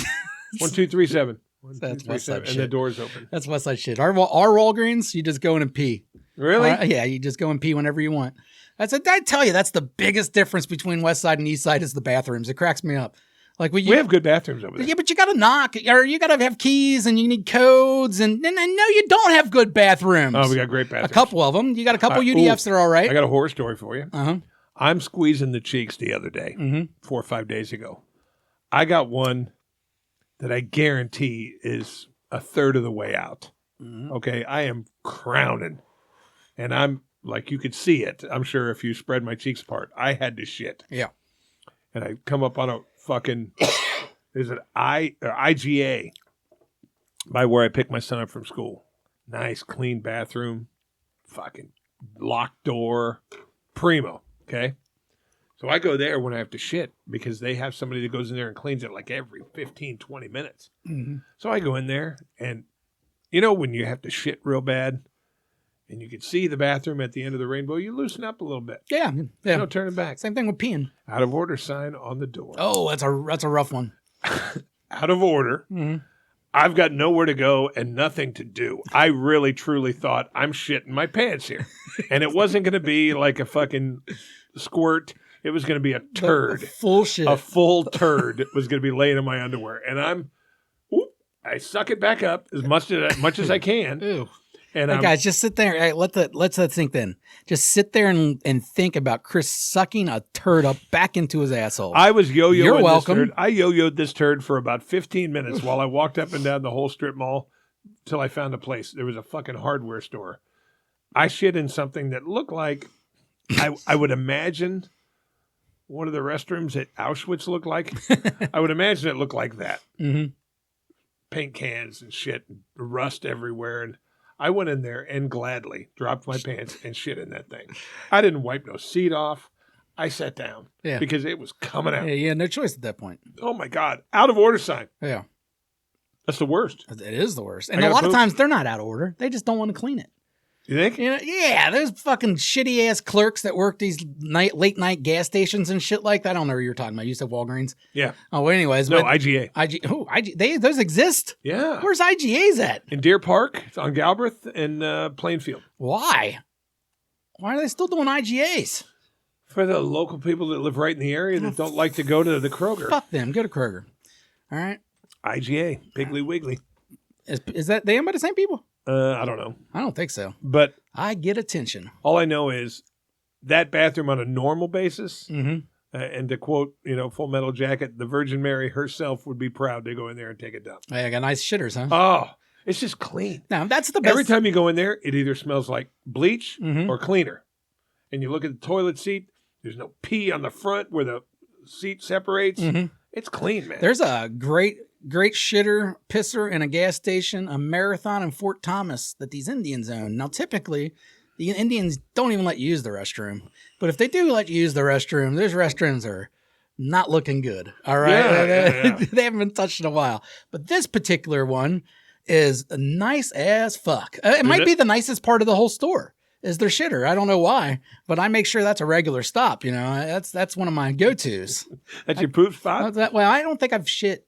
1237. That's West Side and shit. the door's open. That's West Side shit. Our Walgreens, you just go in and pee. Really? Yeah, you just go and pee whenever you want. I tell you, that's the biggest difference between West Side and East Side is the bathrooms. It cracks me up. Like we have good bathrooms over there. Yeah, but you got to knock, or you got to have keys, and you need codes, and no, you don't have good bathrooms. Oh, we got great bathrooms. A couple of them. You got a couple UDFs that are all right. I got a horror story for you. Uh-huh. I'm squeezing the cheeks the other day, 4 or 5 days ago. I got one that I guarantee is a third of the way out. Okay, I am crowning, and I'm like, you could see it. I'm sure if you spread my cheeks apart, I had to shit. Yeah. And I come up on a fucking, there's an IGA by where I pick my son up from school. Nice, clean bathroom, fucking locked door, primo, okay? So I go there when I have to shit because they have somebody that goes in there and cleans it like every 15, 20 minutes. So I go in there, and you know when you have to shit real bad and you can see the bathroom at the end of the rainbow, you loosen up a little bit. Yeah. No turning back. Same thing with peeing. Out of order sign on the door. Oh, that's a rough one. Out of order. I've got nowhere to go and nothing to do. I really, truly thought I'm shitting my pants here. And it wasn't going to be like a fucking squirt. It was going to be a turd. Full shit. A full turd was going to be laying in my underwear. And I suck it back up as much as I can. Ew. And hey guys, just sit there. Hey, let that sink in. Just sit there and think about Chris sucking a turd up back into his asshole. I was yo-yoing You're welcome. this turd. I yo-yoed this turd for about 15 minutes while I walked up and down the whole strip mall till I found a place. There was a fucking hardware store. I shit in something that looked like I would imagine one of the restrooms at Auschwitz looked like. I would imagine it looked like that. Paint cans and shit, and rust everywhere, and I went in there and gladly dropped my pants and shit in that thing. I didn't wipe no seat off. I sat down because it was coming out. Yeah, no choice at that point. Oh, my God. Out of order sign. Yeah. That's the worst. It is the worst. And a lot of times they're not out of order. They just don't want to clean it. You think? Yeah, there's fucking shitty ass clerks that work these late night gas stations and shit like that. I don't know what you're talking about. You said Walgreens. Yeah. Oh, well, anyways. No, IGA. Those exist? Yeah. Where's IGA's at? In Deer Park. It's on Galbraith and Plainfield. Why? Why are they still doing IGAs? For the local people that live right in the area that don't like to go to the Kroger. Fuck them. Go to Kroger. All right. IGA. Piggly Wiggly. Is that they owned by the same people? I don't know. I don't think so. But I get attention. All I know is that bathroom on a normal basis, and to quote, Full Metal Jacket, the Virgin Mary herself would be proud to go in there and take a dump. Hey, I got nice shitters, huh? Oh, it's just clean. Now, that's the best. Every time you go in there, it either smells like bleach or cleaner. And you look at the toilet seat, there's no pee on the front where the seat separates. It's clean, man. There's a great shitter, pisser in a gas station, a Marathon in Fort Thomas that these Indians own. Now, typically, the Indians don't even let you use the restroom. But if they do let you use the restroom, those restrooms are not looking good. All right? Yeah. They haven't been touched in a while. But this particular one is nice as fuck. It might be the nicest part of the whole store. Is their shitter. I don't know why, but I make sure that's a regular stop. That's one of my go-tos. That's your poop spot? Well, I don't think I've shit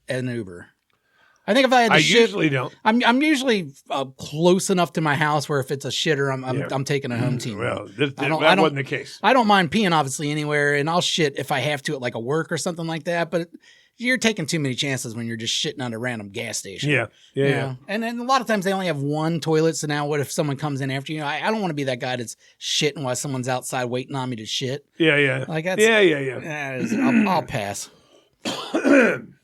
at an Uber. I think if I had to shit, I usually don't. I'm usually close enough to my house where if it's a shitter, I'm taking a home team. Well, that wasn't the case. I don't mind peeing obviously anywhere, and I'll shit if I have to at like a work or something like that. But you're taking too many chances when you're just shitting on a random gas station. Yeah. And a lot of times they only have one toilet. So now what if someone comes in after you? I don't want to be that guy that's shitting while someone's outside waiting on me to shit. Yeah. Like that's, I'll pass.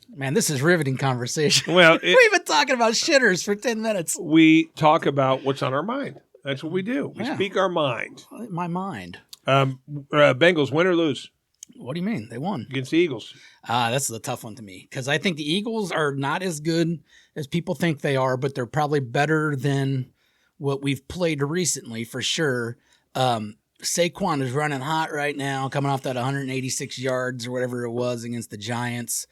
Man, this is riveting conversation. Well, we've been talking about shitters for 10 minutes. We talk about what's on our mind. That's what we do. We speak our mind. My mind. Bengals win or lose? What do you mean? They won. Against the Eagles. That's the tough one to me because I think the Eagles are not as good as people think they are, but they're probably better than what we've played recently for sure. Saquon is running hot right now, coming off that 186 yards or whatever it was against the Giants.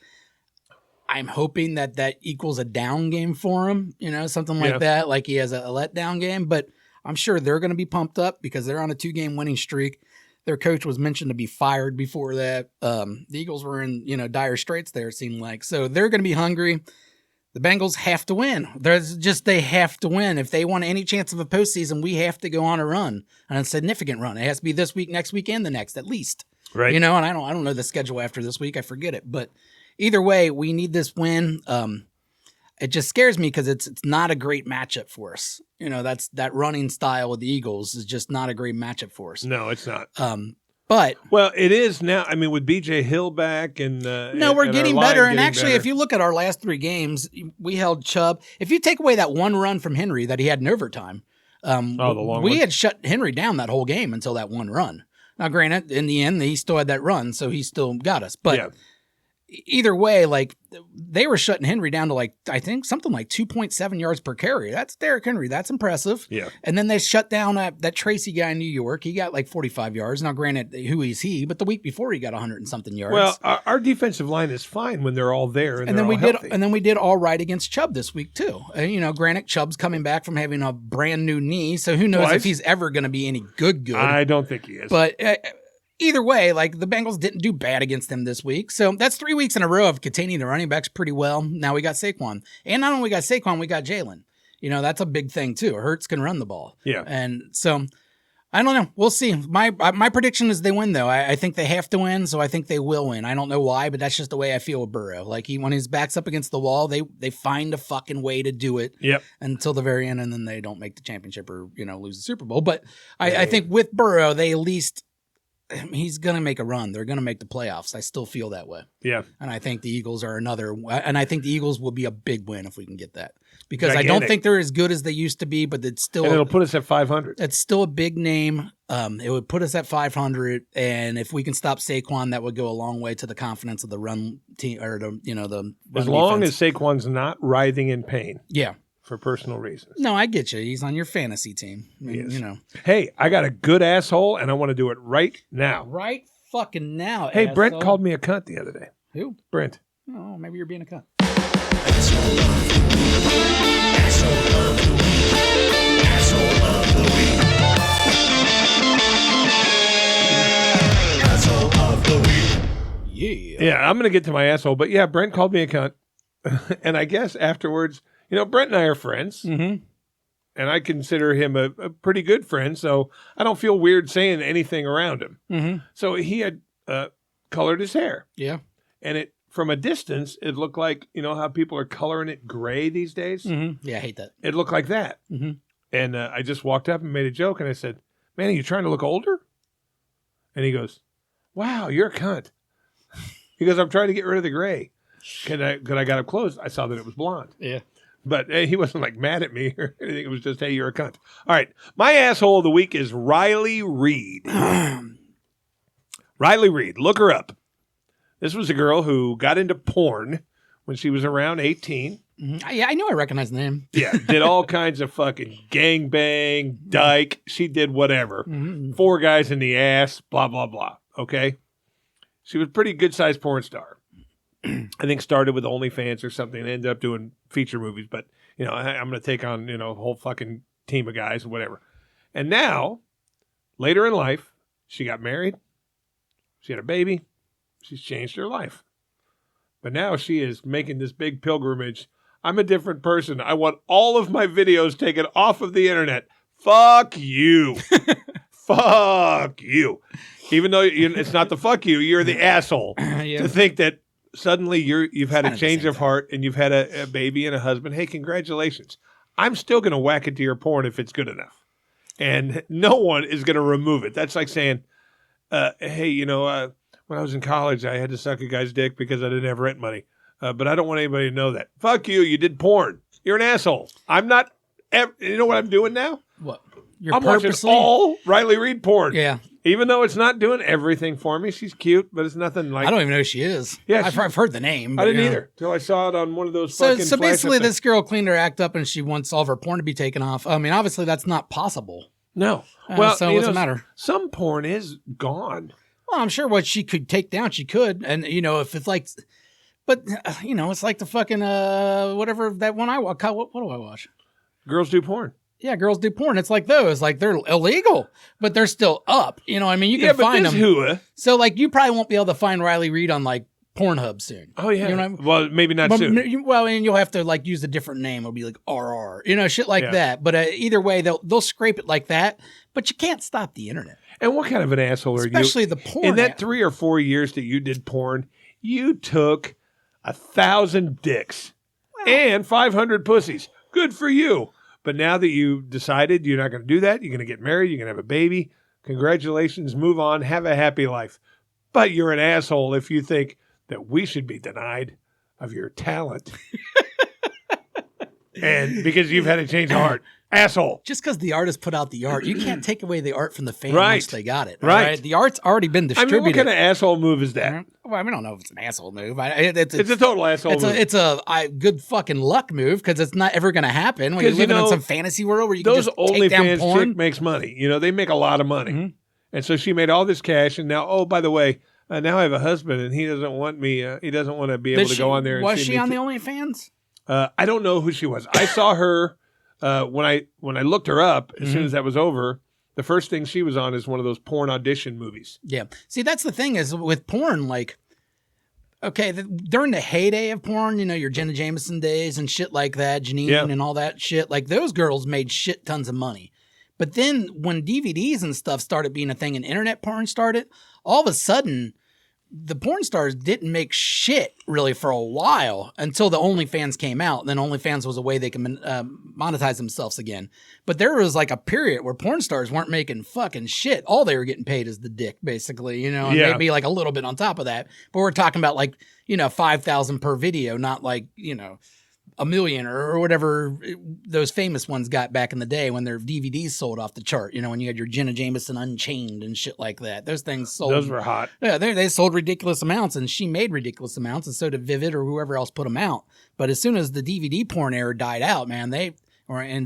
I'm hoping that equals a down game for him, something like that, like he has a letdown game. But I'm sure they're going to be pumped up because they're on a 2-game winning streak. Their coach was mentioned to be fired before that. The Eagles were in, dire straits there, it seemed like. So they're going to be hungry. The Bengals have to win. They have to win. If they want any chance of a postseason, we have to go on a run, and a significant run. It has to be this week, next week, and the next, at least. Right. And I don't know the schedule after this week. I forget it, but either way, we need this win. It just scares me because it's not a great matchup for us. That running style with the Eagles is just not a great matchup for us. No, it's not. But it is now. I mean, with B.J. Hill back and we're getting better. And actually, if you look at our last 3 games, we held Chubb. If you take away that one run from Henry that he had in overtime, we had shut Henry down that whole game until that one run. Now, granted, in the end, he still had that run, so he still got us. But either way, like they were shutting Henry down to I think something like 2.7 yards per carry. That's Derrick Henry. That's impressive. Yeah. And then they shut down that Tracy guy in New York. He got 45 yards. Now, granted, who is he? But the week before he got 100 and something yards. Well, our defensive line is fine when they're all there and then we did all right against Chubb this week too. Granted, Chubb's coming back from having a brand new knee, so who knows if he's ever going to be any good. I don't think he is. But either way, the Bengals didn't do bad against them this week. So that's 3 weeks in a row of containing the running backs pretty well. Now we got Saquon. And not only we got Saquon, we got Jalen. That's a big thing too. Hurts can run the ball. Yeah. And so I don't know. We'll see. My prediction is they win though. I think they have to win, so I think they will win. I don't know why, but that's just the way I feel with Burrow. When his back's up against the wall, they find a fucking way to do it. Yep. Until the very end, and then they don't make the championship or lose the Super Bowl. But I think with Burrow, they at least he's going to make a run. They're going to make the playoffs. I still feel that way. Yeah. And I think the Eagles are and I think the Eagles will be a big win if we can get that. Because Gigantic. I don't think they're as good as they used to be, but it's still... And it'll put us at 500. It's still a big name. It would put us at 500, and if we can stop Saquon, that would go a long way to the confidence of the run team, or the run as long defense. as Saquon's not writhing in pain. Yeah. For personal reasons. No, I get you. He's on your fantasy team. I mean, Hey, I got a good asshole, and I want to do it right now. Right fucking now, Hey, asshole. Brent called me a cunt the other day. Who? Brent. Oh, maybe you're being a cunt. Yeah, I'm going to get to my asshole, but yeah, Brent called me a cunt. And I guess afterwards, Brent and I are friends. Mm-hmm. And I consider him a pretty good friend, so I don't feel weird saying anything around him. Mm-hmm. So he had colored his hair. Yeah. And from a distance, it looked like, how people are coloring it gray these days? Mm-hmm. Yeah, I hate that. It looked like that. Mm-hmm. And I just walked up and made a joke, and I said, man, are you trying to look older? And he goes, wow, you're a cunt. He goes, I'm trying to get rid of the gray. Because I got up close, I saw that it was blonde. Yeah. But he wasn't mad at me or anything. It was just, hey, you're a cunt. All right. My asshole of the week is Riley Reed. Riley Reed. Look her up. This was a girl who got into porn when she was around 18. Mm-hmm. Yeah, I knew I recognized the name. Yeah. Did all kinds of fucking gangbang, dyke. She did whatever. Mm-hmm. 4 guys in the ass, blah, blah, blah. Okay. She was a pretty good-sized porn star. I think started with OnlyFans or something and ended up doing feature movies. But, I'm going to take on, a whole fucking team of guys and whatever. And now, later in life, she got married. She had a baby. She's changed her life. But now she is making this big pilgrimage. I'm a different person. I want all of my videos taken off of the internet. Fuck you. Fuck you. Even though it's not the fuck you, you're the asshole. Yeah. To think that suddenly you've had a change of heart and you've had a baby and a husband. Hey, congratulations. I'm still going to whack it to your porn if it's good enough. And no one is going to remove it. That's like saying, hey, when I was in college, I had to suck a guy's dick because I didn't have rent money. But I don't want anybody to know that. Fuck you. You did porn. You're an asshole. I'm not. You know what I'm doing now? What? I'm watching all Riley Reed porn. Yeah. Even though it's not doing everything for me. She's cute, but it's nothing like... I don't even know who she is. Yeah, I've heard the name. I didn't either. Until I saw it on one of those fucking So basically, things. this girl cleaned her act up and she wants all of her porn to be taken off. I mean, obviously, that's not possible. No. Well, so what's the matter? Some porn is gone. Well, I'm sure what she could take down, she could. And, if it's like... But, it's like the fucking, whatever, that one I watch. What do I watch? Girls Do Porn. Yeah, Girls Do Porn. It's like those. Like, they're illegal, but they're still up. You can find them. So, you probably won't be able to find Riley Reed on, Pornhub soon. Oh, yeah. You know what I mean? Well, maybe not soon. Well, and you'll have to, use a different name. It'll be like RR. Shit like that. But either way, they'll scrape it like that. But you can't stop the internet. And what kind of an asshole are you? Especially the porn. In that 3 or 4 years that you did porn, you took 1,000 dicks and 500 pussies. Good for you. But now that you decided you're not going to do that, you're going to get married, you're going to have a baby. Congratulations, move on, have a happy life. But you're an asshole if you think that we should be denied of your talent. And because you've had a change of heart. Asshole. Just because the artist put out the art, you can't take away the art from the fan Right. once they got it. Right. The art's already been I distributed. mean, what kind of asshole move is that? Well, I don't know if it's an asshole move. It's a total asshole move. It's a good fucking luck move because it's not ever going to happen when you're 'Cause, living in some fantasy world where you can those just take down OnlyFans porn. chick makes money. You know, they make a lot of money. Mhm. And so she made all this cash. And now, oh, by the way, now I have a husband and he doesn't want me. He doesn't want to be able to go on there. And Was see she me on the OnlyFans? I don't know who she was. I saw her when I looked her up as soon as that was over. The first thing she was on is one of those porn audition movies. Yeah. See, that's the thing is with porn, like, okay, during the heyday of porn, you know, your Jenna Jameson days and shit like that, Janine and all that shit, like those girls made shit tons of money. But then when DVDs and stuff started being a thing and internet porn started, all of a sudden the porn stars didn't make shit really for a while until the OnlyFans came out. And then OnlyFans was a way they can monetize themselves again. But there was like a period where porn stars weren't making fucking shit. All they were getting paid is the dick, basically, you know, and maybe like a little bit on top of that. But we're talking about like, you know, 5,000 per video, not like, you know, $1 million or whatever those famous ones got back in the day when their DVDs sold off the chart. You know, when you had your Jenna Jameson Unchained and shit like that. Those things sold. Those were hot. Yeah, they sold ridiculous amounts, and she made ridiculous amounts, and so did Vivid or whoever else put them out. But as soon as the DVD porn era died out, man, and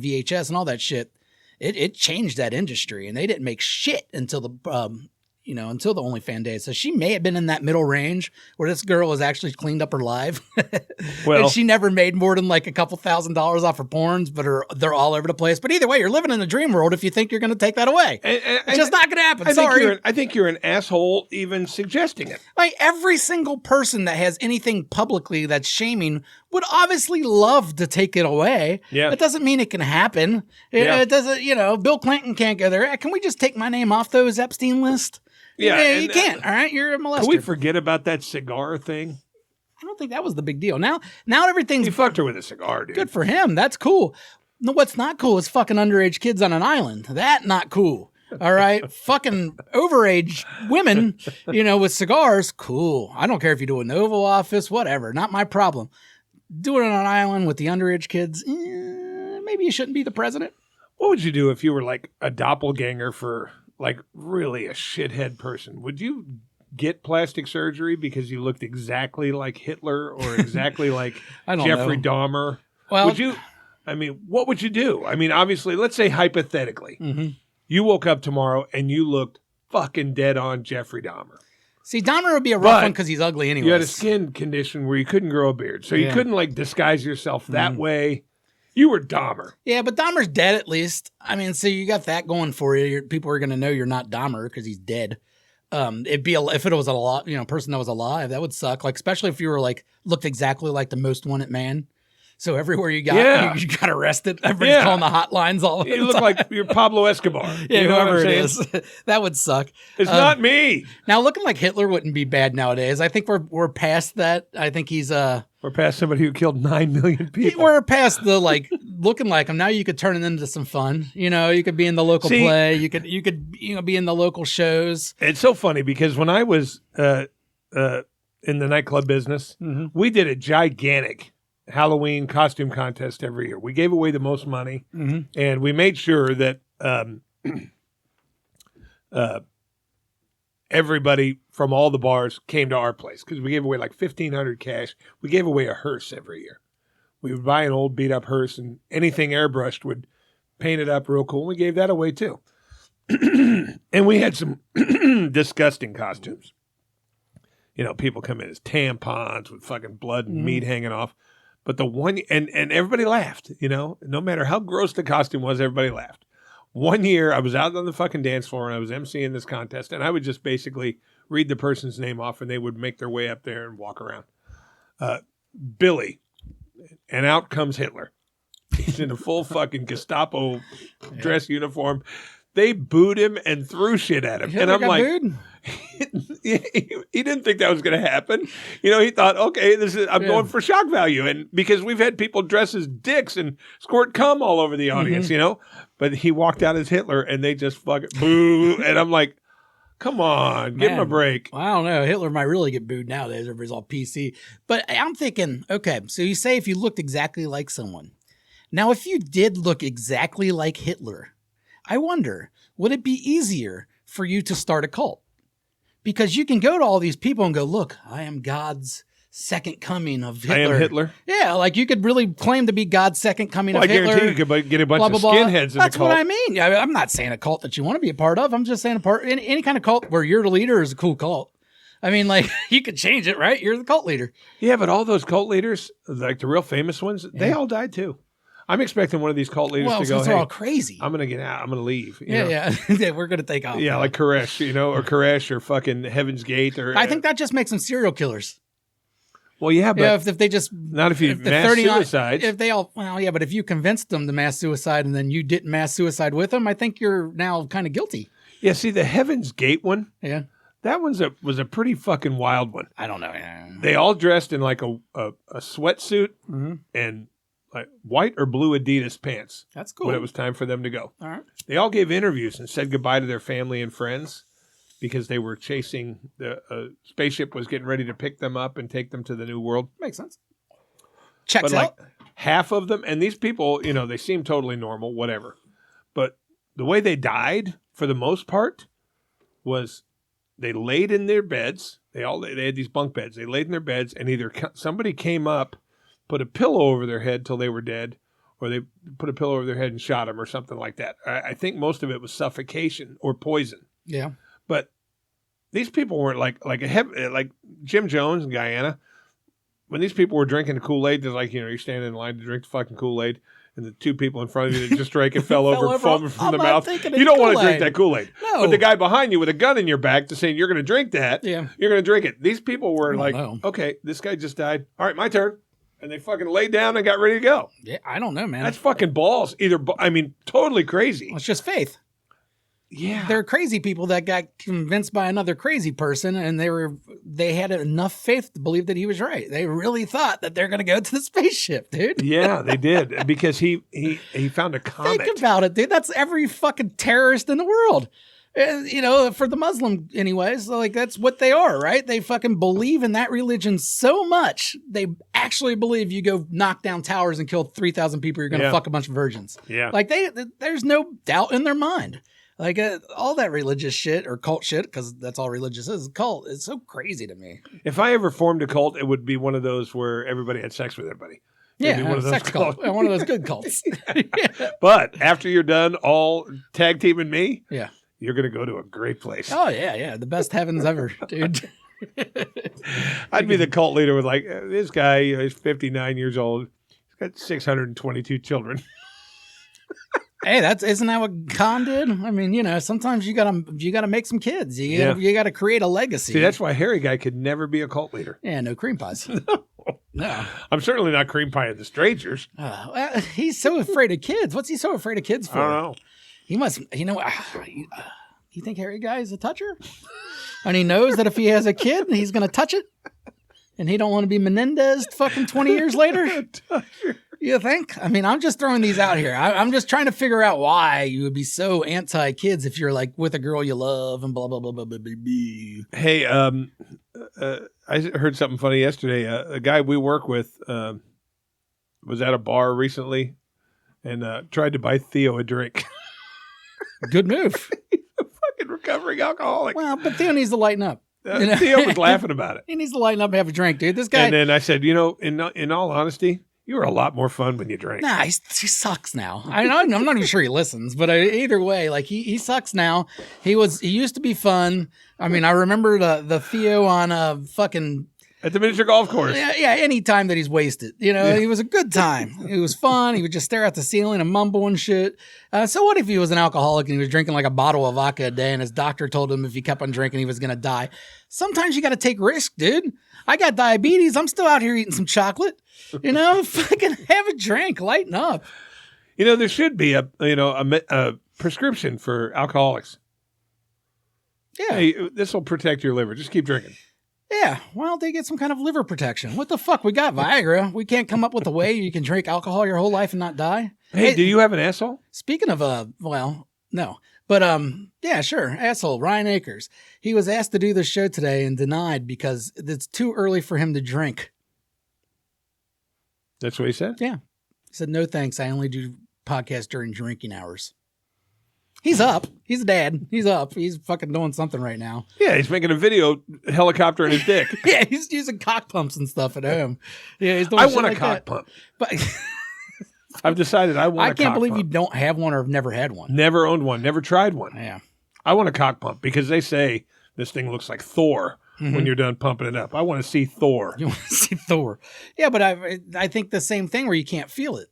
VHS and all that shit, it changed that industry, and they didn't make shit until the until the OnlyFans days. So she may have been in that middle range where this girl has actually cleaned up her life. Well, and she never made more than like a couple $1,000s off her porns, but they're all over the place. But either way, you're living in a dream world if you think you're going to take that away. It's just not going to happen. Sorry. I think you're an asshole even suggesting it. Like every single person that has anything publicly that's shaming would obviously love to take it away. Yeah. It doesn't mean it can happen. It doesn't, Bill Clinton can't go there. Can we just take my name off those Epstein list? Yeah, you can't. All right, you're a molester. Can we forget about that cigar thing? I don't think that was the big deal. Now everything's He fucked her with a cigar, dude. good for him. That's cool. No, what's not cool is fucking underage kids on an island. That not cool. All right, fucking overage women, with cigars. Cool. I don't care if you do it in the Oval Office, whatever. Not my problem. Doing it on an island with the underage kids. Maybe you shouldn't be the president. What would you do if you were like a doppelganger for like really a shithead person? Would you get plastic surgery because you looked exactly like Hitler or exactly like Jeffrey Dahmer? Well, would you? I mean, what would you do? I mean, obviously, let's say hypothetically, you woke up tomorrow and you looked fucking dead on Jeffrey Dahmer. See, Dahmer would be a rough one because he's ugly anyway. You had a skin condition where you couldn't grow a beard, so you couldn't like disguise yourself that way. You were Dahmer. Yeah, but Dahmer's dead at least. I mean, so you got that going for you. People are going to know you're not Dahmer because he's dead. It'd be if it was a person that was alive, that would suck. Like especially if you were like looked exactly like the most wanted man. So everywhere you got, you got arrested. Everybody's calling the hotlines all the time. You look like you're Pablo Escobar. Yeah, you know whoever what I'm it saying? is. That would suck. It's not me. Now looking like Hitler wouldn't be bad nowadays. I think we're past that. I think he's We're past somebody who killed 9 million people. We're past the like looking like him. Now you could turn it into some fun. You could be in the local play. You could be in the local shows. It's so funny because when I was in the nightclub business, we did a gigantic Halloween costume contest every year. We gave away the most money, and we made sure that everybody from all the bars came to our place because we gave away like $1,500 cash. We gave away a hearse every year. We would buy an old beat up hearse, and anything airbrushed would paint it up real cool. And we gave that away too. And we had some disgusting costumes. People come in as tampons with fucking blood and meat hanging off. But the one, and everybody laughed, no matter how gross the costume was, everybody laughed. One year I was out on the fucking dance floor and I was emceeing this contest, and I would just basically read the person's name off and they would make their way up there and walk around. Billy, and out comes Hitler. He's in a full fucking Gestapo dress uniform. they booed him and threw shit at him. And I'm like, booed? he didn't think that was going to happen. He thought, okay, I'm going for shock value. And because we've had people dress as dicks and squirt cum all over the audience, but he walked out as Hitler and they just fucking boo. And I'm like, come on, give him a break. Well, I don't know. Hitler might really get booed nowadays. Everybody's all PC. But I'm thinking, okay, so you say if you looked exactly like someone. Now, if you did look exactly like Hitler, I wonder, would it be easier for you to start a cult? Because you can go to all these people and go, look, I am God's second coming of Hitler. I am Hitler? Yeah, like you could really claim to be God's second coming of Hitler. I guarantee you could get a bunch of skinheads in the cult. That's what I mean. I'm not saying a cult that you want to be a part of. I'm just saying any kind of cult where you're the leader is a cool cult. I mean, like, you could change it, right? You're the cult leader. Yeah, but all those cult leaders, like the real famous ones, they all died too. I'm expecting one of these cult leaders to go, they're all crazy. I'm going to get out. I'm going to leave. Yeah, we're going to take off. Yeah, like Koresh, or Koresh or fucking Heaven's Gate. Or I think that just makes them serial killers. Well, yeah, but if they just not if you mass suicides. If they all, but if you convinced them to mass suicide and then you didn't mass suicide with them, I think you're now kind of guilty. Yeah, see the Heaven's Gate one. Yeah, that was a pretty fucking wild one. I don't know. They all dressed in like a sweatsuit and like white or blue Adidas pants. That's cool. When it was time for them to go. All right. They all gave interviews and said goodbye to their family and friends because they were chasing the spaceship was getting ready to pick them up and take them to the new world. Makes sense. Checks but out. Like half of them, and these people, they seem totally normal, whatever. But the way they died, for the most part, was they laid in their beds. They had these bunk beds. They laid in their beds, and either somebody came up, put a pillow over their head till they were dead, or they put a pillow over their head and shot them or something like that. I think most of it was suffocation or poison. Yeah. But these people weren't like Jim Jones in Guyana. When these people were drinking the Kool-Aid, they're like, you're standing in line to drink the fucking Kool-Aid, and the two people in front of you that just drank it fell over foaming from the mouth. You don't want to drink that Kool-Aid. No. But the guy behind you with a gun in your back to saying you're going to drink that, you're going to drink it. These people were like, okay, this guy just died. All right, my turn. And they fucking laid down and got ready to go. Yeah, I don't know, man. That's fucking balls. Totally crazy. Well, it's just faith. Yeah. They're crazy people that got convinced by another crazy person, and they had enough faith to believe that he was right. They really thought that they're going to go to the spaceship, dude. Yeah, they did, because he found a comet. Think about it, dude. That's every fucking terrorist in the world. For the Muslim anyways, like that's what they are, right? They fucking believe in that religion so much. They actually believe you go knock down towers and kill 3,000 people, you're going to fuck a bunch of virgins. Yeah. Like there's no doubt in their mind. Like all that religious shit or cult shit, because that's all religious is, cult. It's so crazy to me. If I ever formed a cult, it would be one of those where everybody had sex with everybody. Yeah, one of those sex cult. One of those good cults. Yeah. But after you're done all tag teaming me, you're going to go to a great place. Oh, yeah. The best heavens ever, dude. I'd be the cult leader with like, this guy, he's 59 years old. He's got 622 children. Hey, isn't that what Khan did? I mean, sometimes you gotta make some kids. You gotta create a legacy. See, that's why Harry guy could never be a cult leader. Yeah, no cream pies. No. I'm certainly not cream pie of the strangers. He's so afraid of kids. What's he so afraid of kids for? I don't know. He must, you think Harry guy is a toucher? And he knows that if he has a kid, he's going to touch it? And he don't want to be Menendez fucking 20 years later? You think? I mean, I'm just throwing these out here. I'm just trying to figure out why you would be so anti-kids if you're like with a girl you love and blah, blah, blah, blah, blah, blah, blah. Hey, I heard something funny yesterday. A guy we work with was at a bar recently and tried to buy Theo a drink. Good move. He's a fucking recovering alcoholic. Well, but Theo needs to lighten up. Theo was laughing about it. He needs to lighten up and have a drink, dude. This guy. And then I said, in all honesty, you were a lot more fun when you drank. Nah, he sucks now. I'm not even sure he listens, but either way, like he sucks now. He used to be fun. I mean, I remember the Theo on fucking. At the miniature golf course. Yeah, any time that he's wasted. He was a good time. It was fun. He would just stare at the ceiling and mumble and shit. So what if he was an alcoholic and he was drinking like a bottle of vodka a day and his doctor told him if he kept on drinking he was going to die? Sometimes you got to take risks, dude. I got diabetes. I'm still out here eating some chocolate. Fucking have a drink. Lighten up. There should be a prescription for alcoholics. Yeah. Hey, this will protect your liver. Just keep drinking. Yeah. Why don't they get some kind of liver protection? What the fuck? We got Viagra. We can't come up with a way you can drink alcohol your whole life and not die. Hey, do you have an asshole? Speaking of, well, no. But, yeah, sure. Asshole, Ryan Akers. He was asked to do the show today and denied because it's too early for him to drink. That's what he said? Yeah. He said, no thanks. I only do podcasts during drinking hours. He's up. He's a dad. He's up. He's fucking doing something right now. Yeah, he's making a video helicopter in his dick. Yeah, he's using cock pumps and stuff at home. Yeah, he's doing I shit want a like cock that. pump. But I've decided I want a cock pump. I can't believe you don't have one or have never had one. Never owned one. Never tried one. Yeah. I want a cock pump because they say this thing looks like Thor when you're done pumping it up. I want to see Thor. You want to see Thor. Yeah, but I think the same thing where you can't feel it.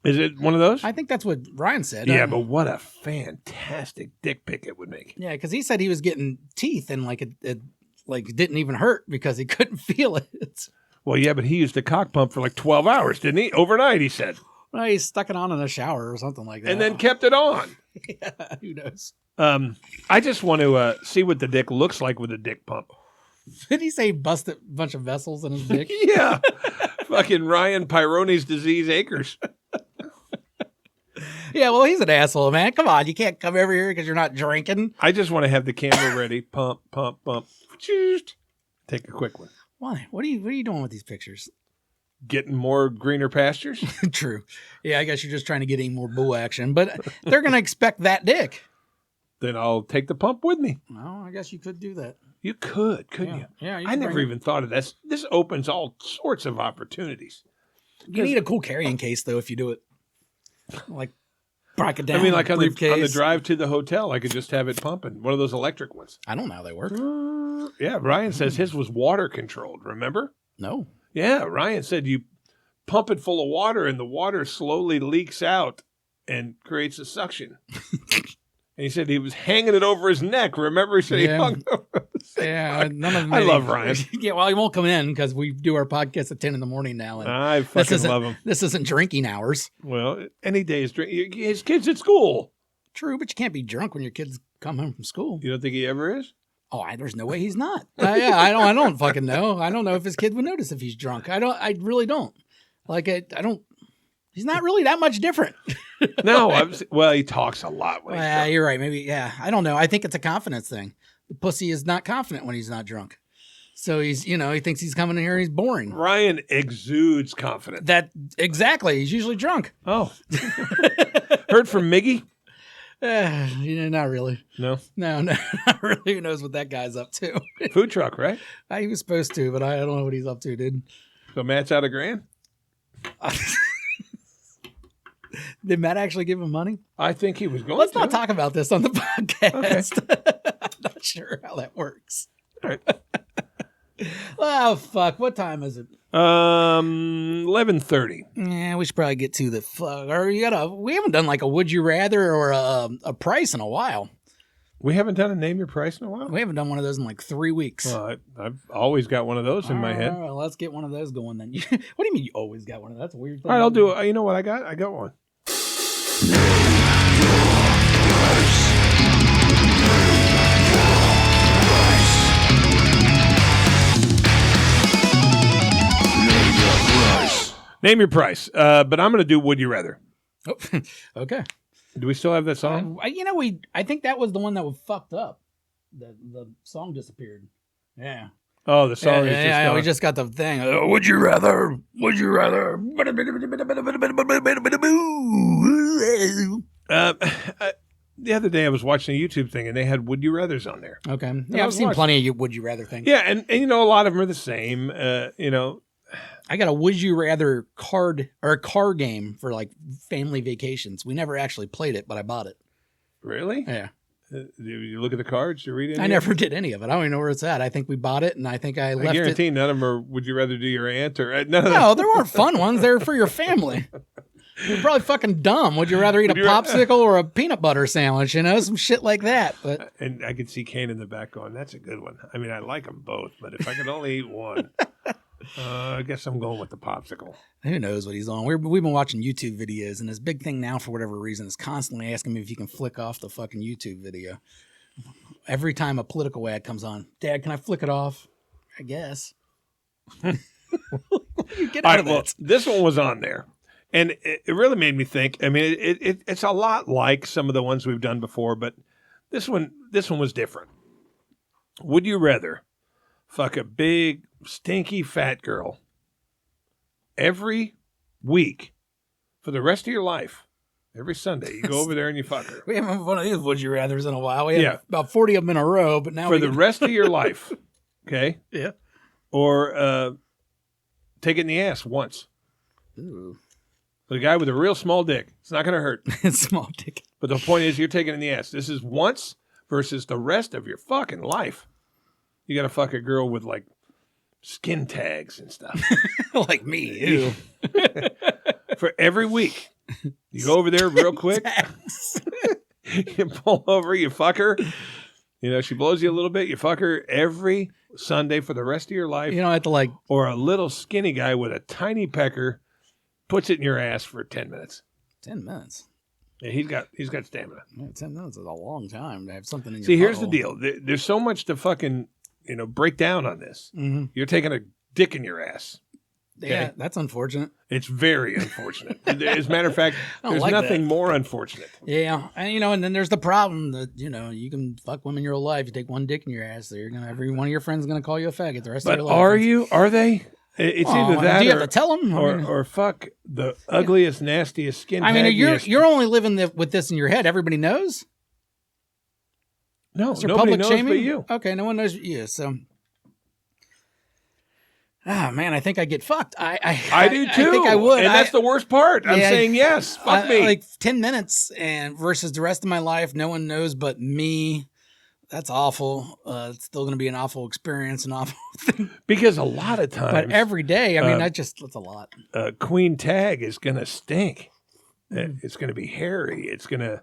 Is it one of those? I think that's what Ryan said. Yeah, but what a fantastic dick pic it would make. Yeah, because he said he was getting teeth and like it didn't even hurt because he couldn't feel it. Well, yeah, but he used a cock pump for like 12 hours, didn't he? Overnight, he said. Well, he stuck it on in the shower or something like that. And then kept it on. Yeah, who knows? I just want to see what the dick looks like with a dick pump. Did he say bust a bunch of vessels in his dick? Yeah. Fucking Ryan Peyronie's disease Akers. Yeah, well, he's an asshole, man. Come on, you can't come over here because you're not drinking. I just want to have the camera ready. Pump, pump, pump. Take a quick one. Why? What are you doing with these pictures? Getting more greener pastures? True. Yeah, I guess you're just trying to get any more bull action, but they're going to expect that dick. Then I'll take the pump with me. Well, I guess you could do that. You could, couldn't you? Yeah. I never even thought of this. This opens all sorts of opportunities. You need a cool carrying case, though, if you do it. Like, break it down. I mean, like on the briefcase. drive to the hotel, I could just have it pumping. One of those electric ones. I don't know how they work. Yeah, Ryan says his was water controlled, remember? No. Yeah, Ryan said you pump it full of water and the water slowly leaks out and creates a suction. And he said he was hanging it over his neck. Remember, he said he hung over his neck. Yeah, none of them. I love Ryan. Yeah, well, he won't come in because we do our podcast at 10 in the morning now. And I fucking love him. This isn't drinking hours. Well, any day is drink. His kid's at school. True, but you can't be drunk when your kids come home from school. You don't think he ever is? Oh, there's no way he's not. Yeah, I don't fucking know. I don't know if his kid would notice if he's drunk. I really don't. Like, I don't. He's not really that much different. No, well, he talks a lot when he's Yeah, drunk. you're right. Maybe, yeah. I don't know. I think it's a confidence thing. The pussy is not confident when he's not drunk. So he's, he thinks he's coming in here and he's boring. Ryan exudes confidence. Exactly. He's usually drunk. Oh. Heard from Miggy? Not really. No. No, not really. Who knows what that guy's up to? Food truck, right? He was supposed to, but I don't know what he's up to, dude. So Matt's out $1,000? Did Matt actually give him money? I think he was going Let's to. not talk about this on the podcast. Okay. I'm not sure how that works. All right. Oh, fuck. What time is it? 11:30. Yeah, we should probably get to the fuck. Or we haven't done like a would you rather or a price in a while. We haven't done a name your price in a while? We haven't done one of those in like 3 weeks. Well, I've always got one of those in my head. All right, let's get one of those going then. What do you mean you always got one of those? That's a weird thing. All right, I'll do it. You know what I got? I got one. Name your price. But I'm going to do Would You Rather. Oh, okay. Do we still have that song? I think that was the one that was fucked up. The song disappeared. Yeah. Oh, the song is yeah, just we just got the thing. Would you rather? Would you rather? The other day I was watching a YouTube thing and they had Would You Rathers on there. Okay. I Yeah, I've was seen watching. plenty of Would You Rather things. Yeah, and a lot of them are the same. I got a Would You Rather card or a car game for like family vacations. We never actually played it, but I bought it. Really? Yeah. Do you look at the cards? You read it? I never did any of it. I don't even know where it's at. I think we bought it, and I think I left I guarantee it. none of them are Would You Rather Do Your Aunt or none of them. No, there weren't fun ones. They were for your family. You're probably fucking dumb. Would you rather eat a popsicle or a peanut butter sandwich? Some shit like that. But And I could see Kane in the back going, "That's a good one." I mean, I like them both, but if I could only eat one, I guess I'm going with the popsicle. Who knows what he's on? We've been watching YouTube videos, and his big thing now, for whatever reason, is constantly asking me if he can flick off the fucking YouTube video. Every time a political ad comes on, Dad, can I flick it off? I guess. Get out of that. Well, this one was on there, and it really made me think. I mean, it's a lot like some of the ones we've done before, but this one was different. Would you rather fuck a big, stinky, fat girl every week for the rest of your life? Every Sunday, you go over there and you fuck her. We haven't had one of these would you rathers in a while. We had about 40 of them in a row, but now for the rest of your life, okay? Yeah. Or take it in the ass once. Ooh. The guy with a real small dick. It's not going to hurt. Small dick. But the point is, you're taking it in the ass. This is once versus the rest of your fucking life. You got to fuck a girl with like skin tags and stuff. Like me. Ew. For every week. You go over there real quick. You pull over, you fuck her. You know, she blows you a little bit. You fuck her every Sunday for the rest of your life. You don't have to like. Or a little skinny guy with a tiny pecker puts it in your ass for 10 minutes. 10 minutes. Yeah, he's got stamina. Yeah, 10 minutes is a long time to have something in your See, here's butthole. the deal. There's so much to fucking, break down on this. Mm-hmm. You're taking a dick in your ass. Okay? Yeah, that's unfortunate. It's very unfortunate. As a matter of fact, there's like nothing that. more unfortunate. Yeah, and and then there's the problem that you can fuck women your whole life. You take one dick in your ass, every one of your friends is gonna call you a faggot the rest of But your life. are you? Are they? It's either that do you have to tell them? or fuck the ugliest, nastiest skin. I mean, you're only living with this in your head. Everybody knows. No, Is there nobody public knows shaming? but you. Okay, no one knows you. So, man, I think I get fucked. I do too. I think I would. And that's the worst part. I'm Yeah, saying yes. Fuck me. Like 10 minutes and versus the rest of my life, no one knows but me. That's awful. It's still going to be an awful experience, an awful thing. Because a lot of times, But every day, I mean, that's a lot. Queen Tag is going to stink. It's going to be hairy. It's going to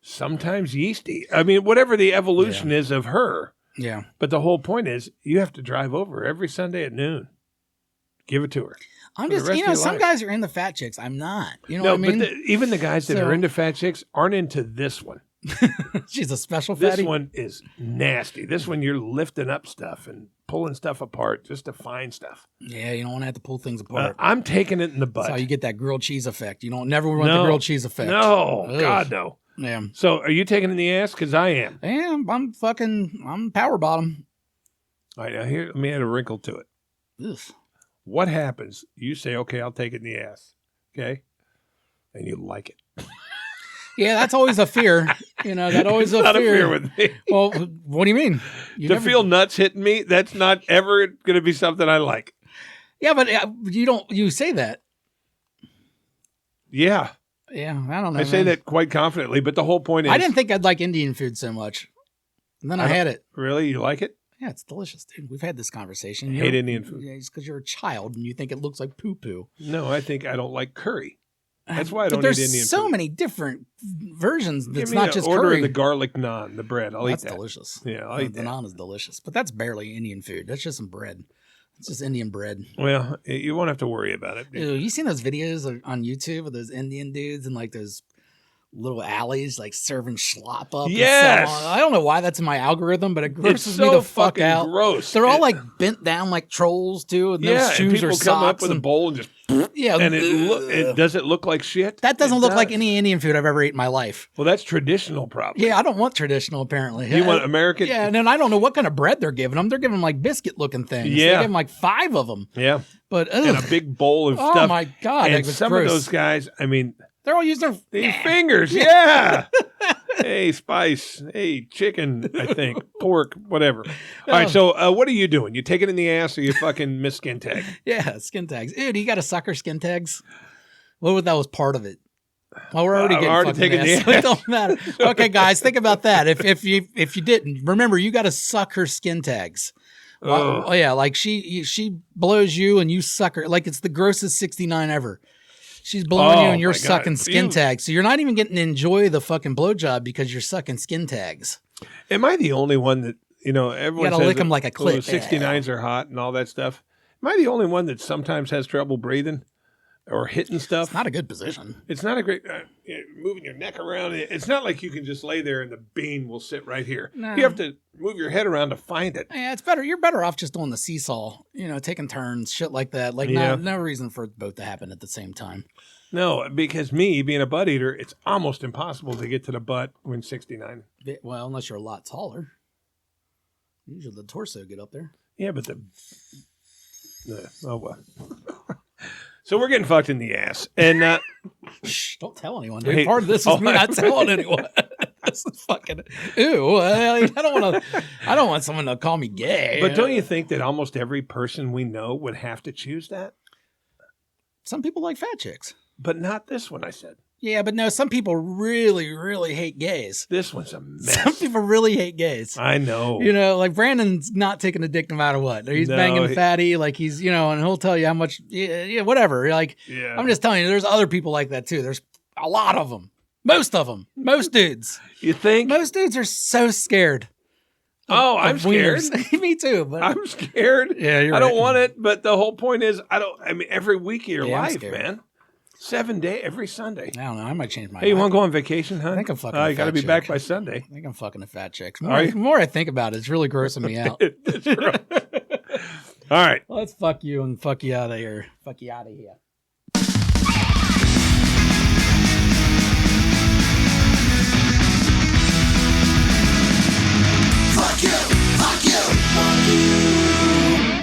sometimes yeasty. I mean, whatever the evolution is of her. Yeah. But the whole point is you have to drive over every Sunday at noon. Give it to her. I'm just, some guys are into fat chicks. I'm not. You know what I mean? But even the guys that are into fat chicks aren't into this one. She's a special fatty. This one is nasty. This one you're lifting up stuff and pulling stuff apart just to find stuff. Yeah, you don't want to have to pull things apart. I'm taking it in the butt. That's how you get that grilled cheese effect. You don't never want the grilled cheese effect. No, Ugh. God, no. Yeah. So are you taking it in the ass? Because I am. Yeah, I'm power bottom. All right, now here, let me add a wrinkle to it. Ugh. What happens? You say, okay, I'll take it in the ass. Okay? And you like it. Yeah, that's always a fear. That always a Not fear. a fear with me. Well, what do you mean? Feel nuts hitting me, that's not ever going to be something I like. Yeah, but you say that. Yeah. Yeah, I don't know. I say that quite confidently, but the whole point is... I didn't think I'd like Indian food so much. And then I had it. Really? You like it? Yeah, it's delicious, dude. We've had this conversation. I hate Indian food. Yeah, it's because you're a child and you think it looks like poo-poo. No, I think I don't like curry. That's why I don't eat there's Indian food. so many different versions. It's not just order curry. of the garlic naan, the bread. I'll eat that. That's delicious. Yeah, I'll eat the that. naan is delicious, but that's barely Indian food. That's just some bread. It's just Indian bread. Well, you won't have to worry about it. Ew, you seen those videos on YouTube of those Indian dudes and like those little alleys like serving slop up? Yes. And so on? I don't know why that's in my algorithm, but it grosses me so the fuck fucking out. gross. They're all like bent down like trolls too. And those shoes and people are come socks up with a bowl and just... Yeah, and does it look like shit? That doesn't look like does. any Indian food I've ever eaten in my life. Well, that's traditional, probably. Yeah, I don't want traditional, apparently. You want American? Yeah, and then I don't know what kind of bread they're giving them. They're giving them like biscuit-looking things. Yeah. They give them like 5 of them. Yeah. But and a big bowl of oh stuff. My God. And that was some gross. of those guys, I mean... They're all using These fingers, yeah. Hey, spice. Hey, chicken, I think. Pork, whatever. All right, so what are you doing? You take it in the ass or you fucking miss skin tag? Yeah, skin tags. Dude, you got to suck her skin tags? What if that was part of it? Well, we're already getting fucking taking ass. the It don't matter. Okay, guys, think about that. If you didn't, remember, you got to suck her skin tags. Well, yeah, like she blows you and you suck her. Like it's the grossest 69 ever. She's blowing you and you're sucking skin tags. So you're not even getting to enjoy the fucking blowjob because you're sucking skin tags. Am I the only one that, everyone You gotta says lick them like a clit. 69s are hot and all that stuff? Am I the only one that sometimes has trouble breathing or hitting stuff? It's not a good position. It's not a great moving your neck around. It's not like you can just lay there and the bean will sit right here. No. You have to move your head around to find it. Yeah, it's better. You're better off just doing the seesaw, taking turns, shit like that. Like, no reason for it both to happen at the same time. No, because me being a butt eater, it's almost impossible to get to the butt when 69. Well, unless you're a lot taller. Usually the torso get up there. Yeah, but oh well. So we're getting fucked in the ass, and shh, don't tell anyone. Dude. Part of this is me not telling anyone. This is fucking ew. I don't want someone to call me gay. But don't you think that almost every person we know would have to choose that? Some people like fat chicks, but not this one. I said. Yeah, but no, some people really, really hate gays. This one's a mess. Some people really hate gays. I know. Like Brandon's not taking a dick no matter what. He's banging fatty, like he's, and he'll tell you how much, whatever. Like, I'm just telling you, there's other people like that too. There's a lot of them. Most of them. Most dudes. You think? Most dudes are so scared. I'm scared. Me too. But I'm scared. Yeah, you're I don't right. want it, but the whole point is, every week of your life, I'm man. 7 days, every Sunday. I don't know. I might change my mind. Hey, you want to go on vacation, huh? I think I'm fucking you got to be back by Sunday. I think I'm fucking a fat chick. The more I think about it, it's really grossing me out. It's gross. All right. Let's fuck you and fuck you out of here. Fuck you out of here. Fuck you! Fuck you! Fuck you!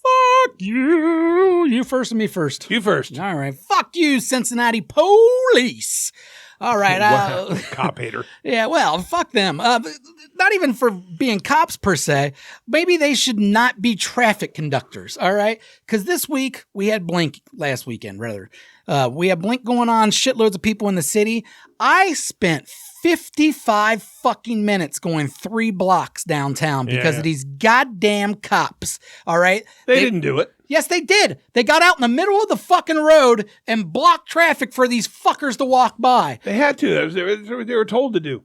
Fuck you! You first and me first. You first. All right. Fuck you, Cincinnati police. All right. Wow. Cop hater. Yeah, well, fuck them. Not even for being cops per se. Maybe they should not be traffic conductors, all right? Because this week, we had Blink, last weekend, rather. We had Blink going on, shitloads of people in the city. I spent 55 fucking minutes going 3 blocks downtown because of these goddamn cops, all right? They didn't do it. Yes, they did. They got out in the middle of the fucking road and blocked traffic for these fuckers to walk by. They had to. That was what they were told to do.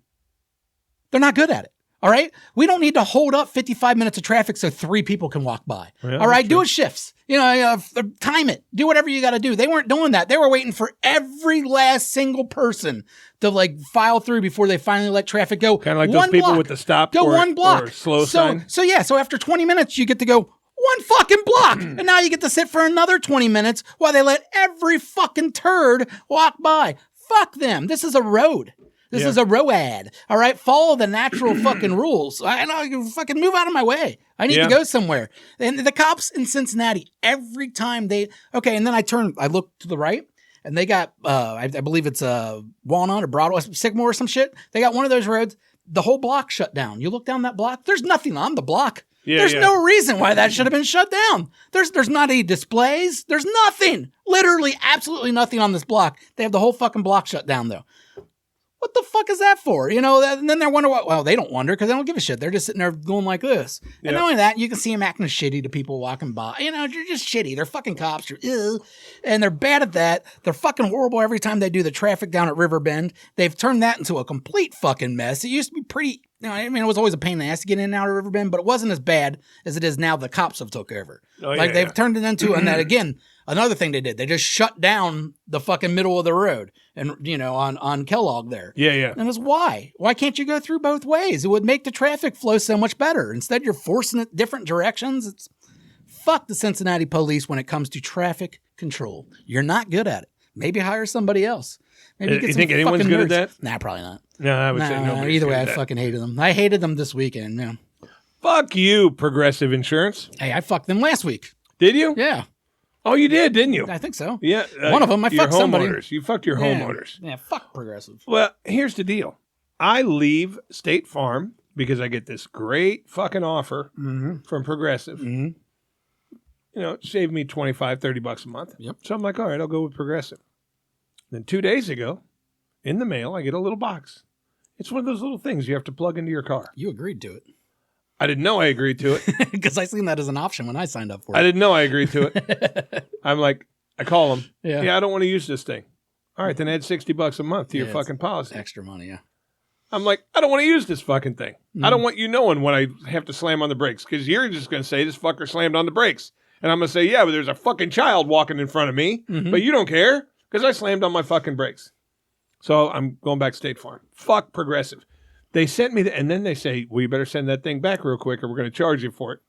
They're not good at it. All right. We don't need to hold up 55 minutes of traffic so 3 people can walk by. Yeah, all right. Do it shifts. Time it. Do whatever you got to do. They weren't doing that. They were waiting for every last single person to file through before they finally let traffic go. Kind of like those people with the stop go 1 block. Or slow sign. So after 20 minutes, you get to go 1 fucking block. And now you get to sit for another 20 minutes while they let every fucking turd walk by. Fuck them. This is a road. This is a road. All right. Follow the natural fucking rules. I know, you fucking move out of my way. I need to go somewhere. And the cops in Cincinnati, every time and then I look to the right and they got, I believe it's Walnut or Broadway, Sycamore or some shit. They got one of those roads. The whole block shut down. You look down that block. There's nothing on the block. There's no reason why that should have been shut down. There's not any displays. There's nothing. Literally, absolutely nothing on this block. They have the whole fucking block shut down, though. What the fuck is that for? And then they're wondering well, they don't wonder because they don't give a shit. They're just sitting there going like this. And not only that, you can see them acting shitty to people walking by. They're just shitty. They're fucking cops. And they're bad at that. They're fucking horrible every time they do the traffic down at Riverbend. They've turned that into a complete fucking mess. It used to be pretty, it was always a pain in the ass to get in and out of Riverbend, but it wasn't as bad as it is now. The cops have took over. They've turned it into, and that again, another thing they did, they just shut down the fucking middle of the road and, on Kellogg there. Yeah. And it's why? Why can't you go through both ways? It would make the traffic flow so much better. Instead, you're forcing it different directions. Fuck the Cincinnati police when it comes to traffic control. You're not good at it. Maybe hire somebody else. Maybe you think anyone's good at that? Nah, probably not. No, I would say nobody's either good way, at I that. fucking hated them. I hated them this weekend. Yeah. Fuck you, Progressive Insurance. Hey, I fucked them last week. Did you? Yeah. Oh, you did, didn't you? I think so. Yeah. One of them, I fucked somebody. You fucked your homeowners. Yeah, fuck Progressive. Well, here's the deal. I leave State Farm because I get this great fucking offer from Progressive. Mm-hmm. It saved me $25, $30 a month. Yep. So I'm like, all right, I'll go with Progressive. Then 2 days ago, in the mail, I get a little box. It's one of those little things you have to plug into your car. You agreed to it. I didn't know I agreed to it. Because I seen that as an option when I signed up for it. I didn't know I agreed to it. I'm like, I call them. Yeah. I don't want to use this thing. All right, then add $60 a month to your fucking policy. Extra money, yeah. I'm like, I don't want to use this fucking thing. I don't want you knowing when I have to slam on the brakes because you're just going to say this fucker slammed on the brakes. And I'm going to say, yeah, but there's a fucking child walking in front of me, but you don't care because I slammed on my fucking brakes. So I'm going back to State Farm. Fuck Progressive. They sent me, and then they say, well, you better send that thing back real quick or we're going to charge you for it.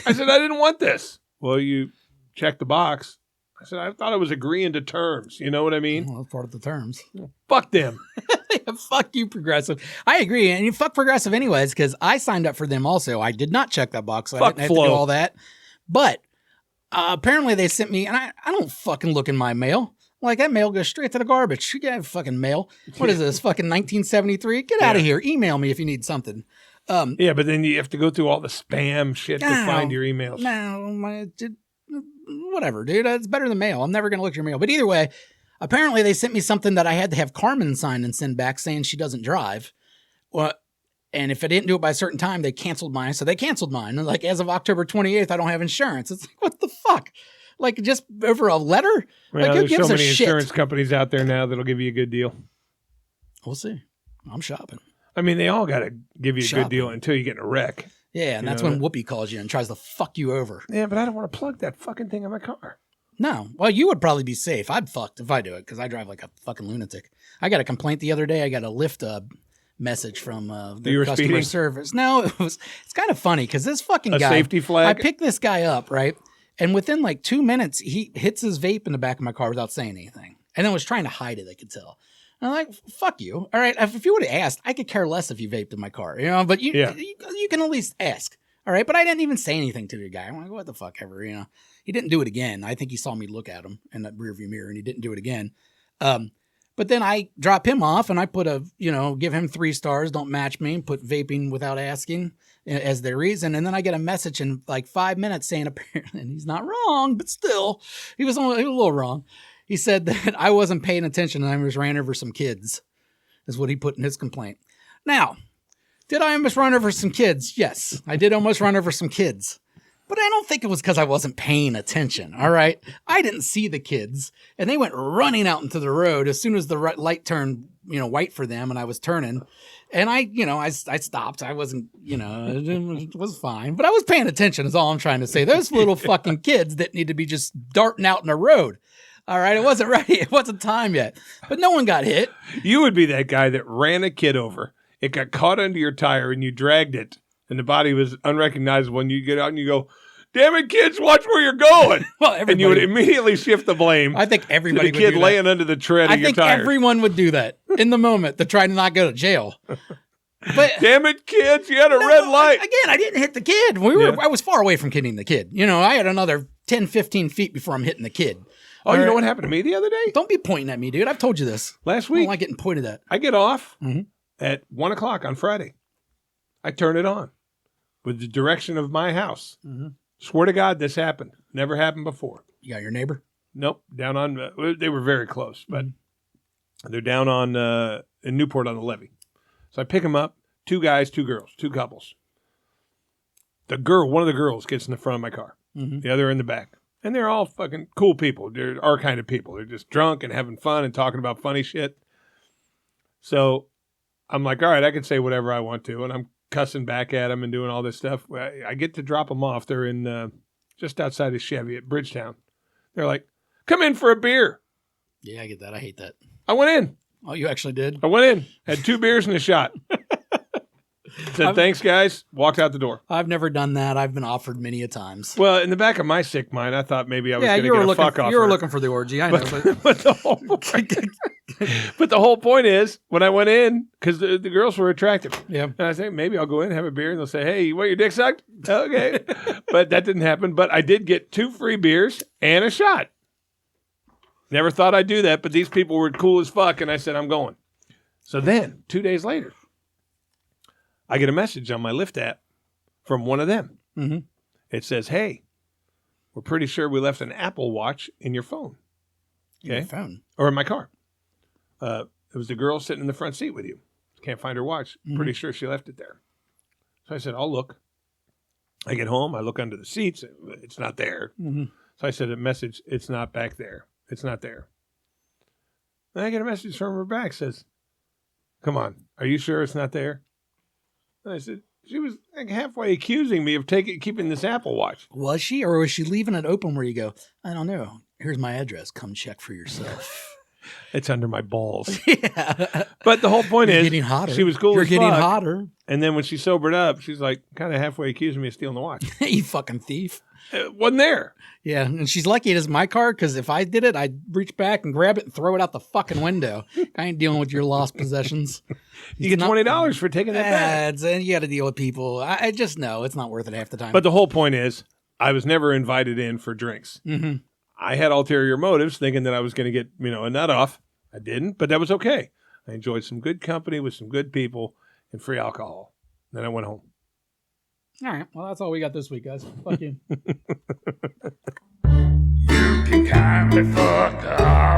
I said, I didn't want this. Well, you check the box. I said, I thought I was agreeing to terms. You know what I mean? Well, that's part of the terms. Fuck them. Fuck you, Progressive. I agree. And you fuck Progressive anyways, because I signed up for them also. I did not check that box, so I didn't have to do all that. But apparently they sent me, and I don't fucking look in my mail. Like, that mail goes straight to the garbage. You got fucking mail. What is this, fucking 1973? Get out of here. Email me if you need something. Yeah, but then you have to go through all the spam shit to find your emails. Whatever, dude. It's better than mail. I'm never going to look at your mail. But either way, apparently they sent me something that I had to have Carmen sign and send back saying she doesn't drive. Well, and if I didn't do it by a certain time, they canceled mine. So they canceled mine. And like, as of October 28th, I don't have insurance. It's like, what the fuck? Like, just over a letter? Well, like, who there's gives so a many shit? insurance companies out there now that'll give you a good deal. We'll see. I'm shopping. I mean, they all got to give you a good deal until you get in a wreck. Yeah, and that's when Whoopi calls you and tries to fuck you over. Yeah, but I don't want to plug that fucking thing in my car. No. Well, you would probably be safe. I'd fucked if I do it because I drive like a fucking lunatic. I got a complaint the other day. I got a Lyft message from the customer speeding? service. No, it's kind of funny because this fucking A guy. safety flag? I picked this guy up, right? And within like 2 minutes, he hits his vape in the back of my car without saying anything. And then was trying to hide it, I could tell. And I'm like, fuck you. All right, if you would have asked, I could care less if you vaped in my car, you know, but you can at least ask. All right, but I didn't even say anything to the guy. I'm like, what the fuck ever, you know. He didn't do it again. I think he saw me look at him in the rearview mirror and he didn't do it again. But then I drop him off and I put give him 3 stars, don't match me, put vaping without asking as their reason. And then I get a message in like 5 minutes saying, apparently, and he's not wrong, but still, he was a little wrong. He said that I wasn't paying attention and I just ran over some kids, is what he put in his complaint. Now, did I almost run over some kids? Yes, I did almost run over some kids. But I don't think it was because I wasn't paying attention, all right? I didn't see the kids, and they went running out into the road as soon as the light turned, white for them, and I was turning. And I stopped. I wasn't, it was fine. But I was paying attention is all I'm trying to say. Those little fucking kids that need to be just darting out in the road. All right, it wasn't ready. It wasn't time yet. But no one got hit. You would be that guy that ran a kid over. It got caught under your tire, and you dragged it. And the body was unrecognizable. And you get out and you go, damn it, kids, watch where you're going. Well, and you would immediately shift the blame. I think everybody to the would kid do laying that. under the tread of your tires. I think everyone would do that in the moment to try to not go to jail. But damn it, kids, you had a red light. Again, I didn't hit the kid. I was far away from hitting the kid. I had another 10, 15 feet before I'm hitting the kid. Oh, you know what happened to me the other day? Don't be pointing at me, dude. I've told you this. Last week. I don't like getting pointed at. I get off at 1 o'clock on Friday. I turn it on with the direction of my house. Swear to God, this happened. Never happened before. You got your neighbor? Nope. Down on, they were very close, but they're down on, in Newport on the levee. So I pick them up, 2 guys, 2 girls, 2 couples. One of the girls gets in the front of my car. The other in the back. And they're all fucking cool people. They're our kind of people. They're just drunk and having fun and talking about funny shit. So I'm like, all right, I can say whatever I want to. And I'm cussing back at them and doing all this stuff. I get to drop them off. They're in just outside of Chevy at Bridgetown. They're like, come in for a beer. Yeah, I get that. I hate that. I went in. Oh, you actually did? I went in. Had 2 beers and a shot. Said, thanks, guys. Walked out the door. I've never done that. I've been offered many a times. Well, in the back of my sick mind, I thought maybe I was going to get a fuck off. You were looking for the orgy, I know. But the whole point is, when I went in, because the girls were attractive. Yeah. And I say, maybe I'll go in and have a beer, and they'll say, hey, you want your dick sucked? Okay. But that didn't happen. But I did get 2 free beers and a shot. Never thought I'd do that, but these people were cool as fuck, and I said, I'm going. So then, 2 days later, I get a message on my Lyft app from one of them. It says, hey, we're pretty sure we left an Apple Watch in your phone. Okay? In your phone? Or in my car. It was the girl sitting in the front seat with you. Can't find her watch. Pretty sure she left it there. So I said, I'll look. I get home. I look under the seats. It's not there. So I said a message, it's not back there. It's not there. Then I get a message from her back. Says, Come on. Are you sure it's not there? And I said, she was like halfway accusing me of keeping this Apple Watch. Was she, or was she leaving it open where you go, I don't know. Here's my address. Come check for yourself. It's under my balls. Yeah. But the whole point You're is, getting hotter. she was cool You're as getting fuck. hotter. And then when she sobered up, she's like kind of halfway accusing me of stealing the watch. You fucking thief. It wasn't there. Yeah, and she's lucky it is my car, because if I did it, I'd reach back and grab it and throw it out the fucking window. I ain't dealing with your lost possessions. You get $20 for taking that back. And you got to deal with people. I just know it's not worth it half the time. But the whole point is, I was never invited in for drinks. Mm-hmm. I had ulterior motives, thinking that I was going to get a nut off. I didn't, but that was okay. I enjoyed some good company with some good people and free alcohol. Then I went home. All right. Well, that's all we got this week, guys. Fuck you. You can kindly fuck off.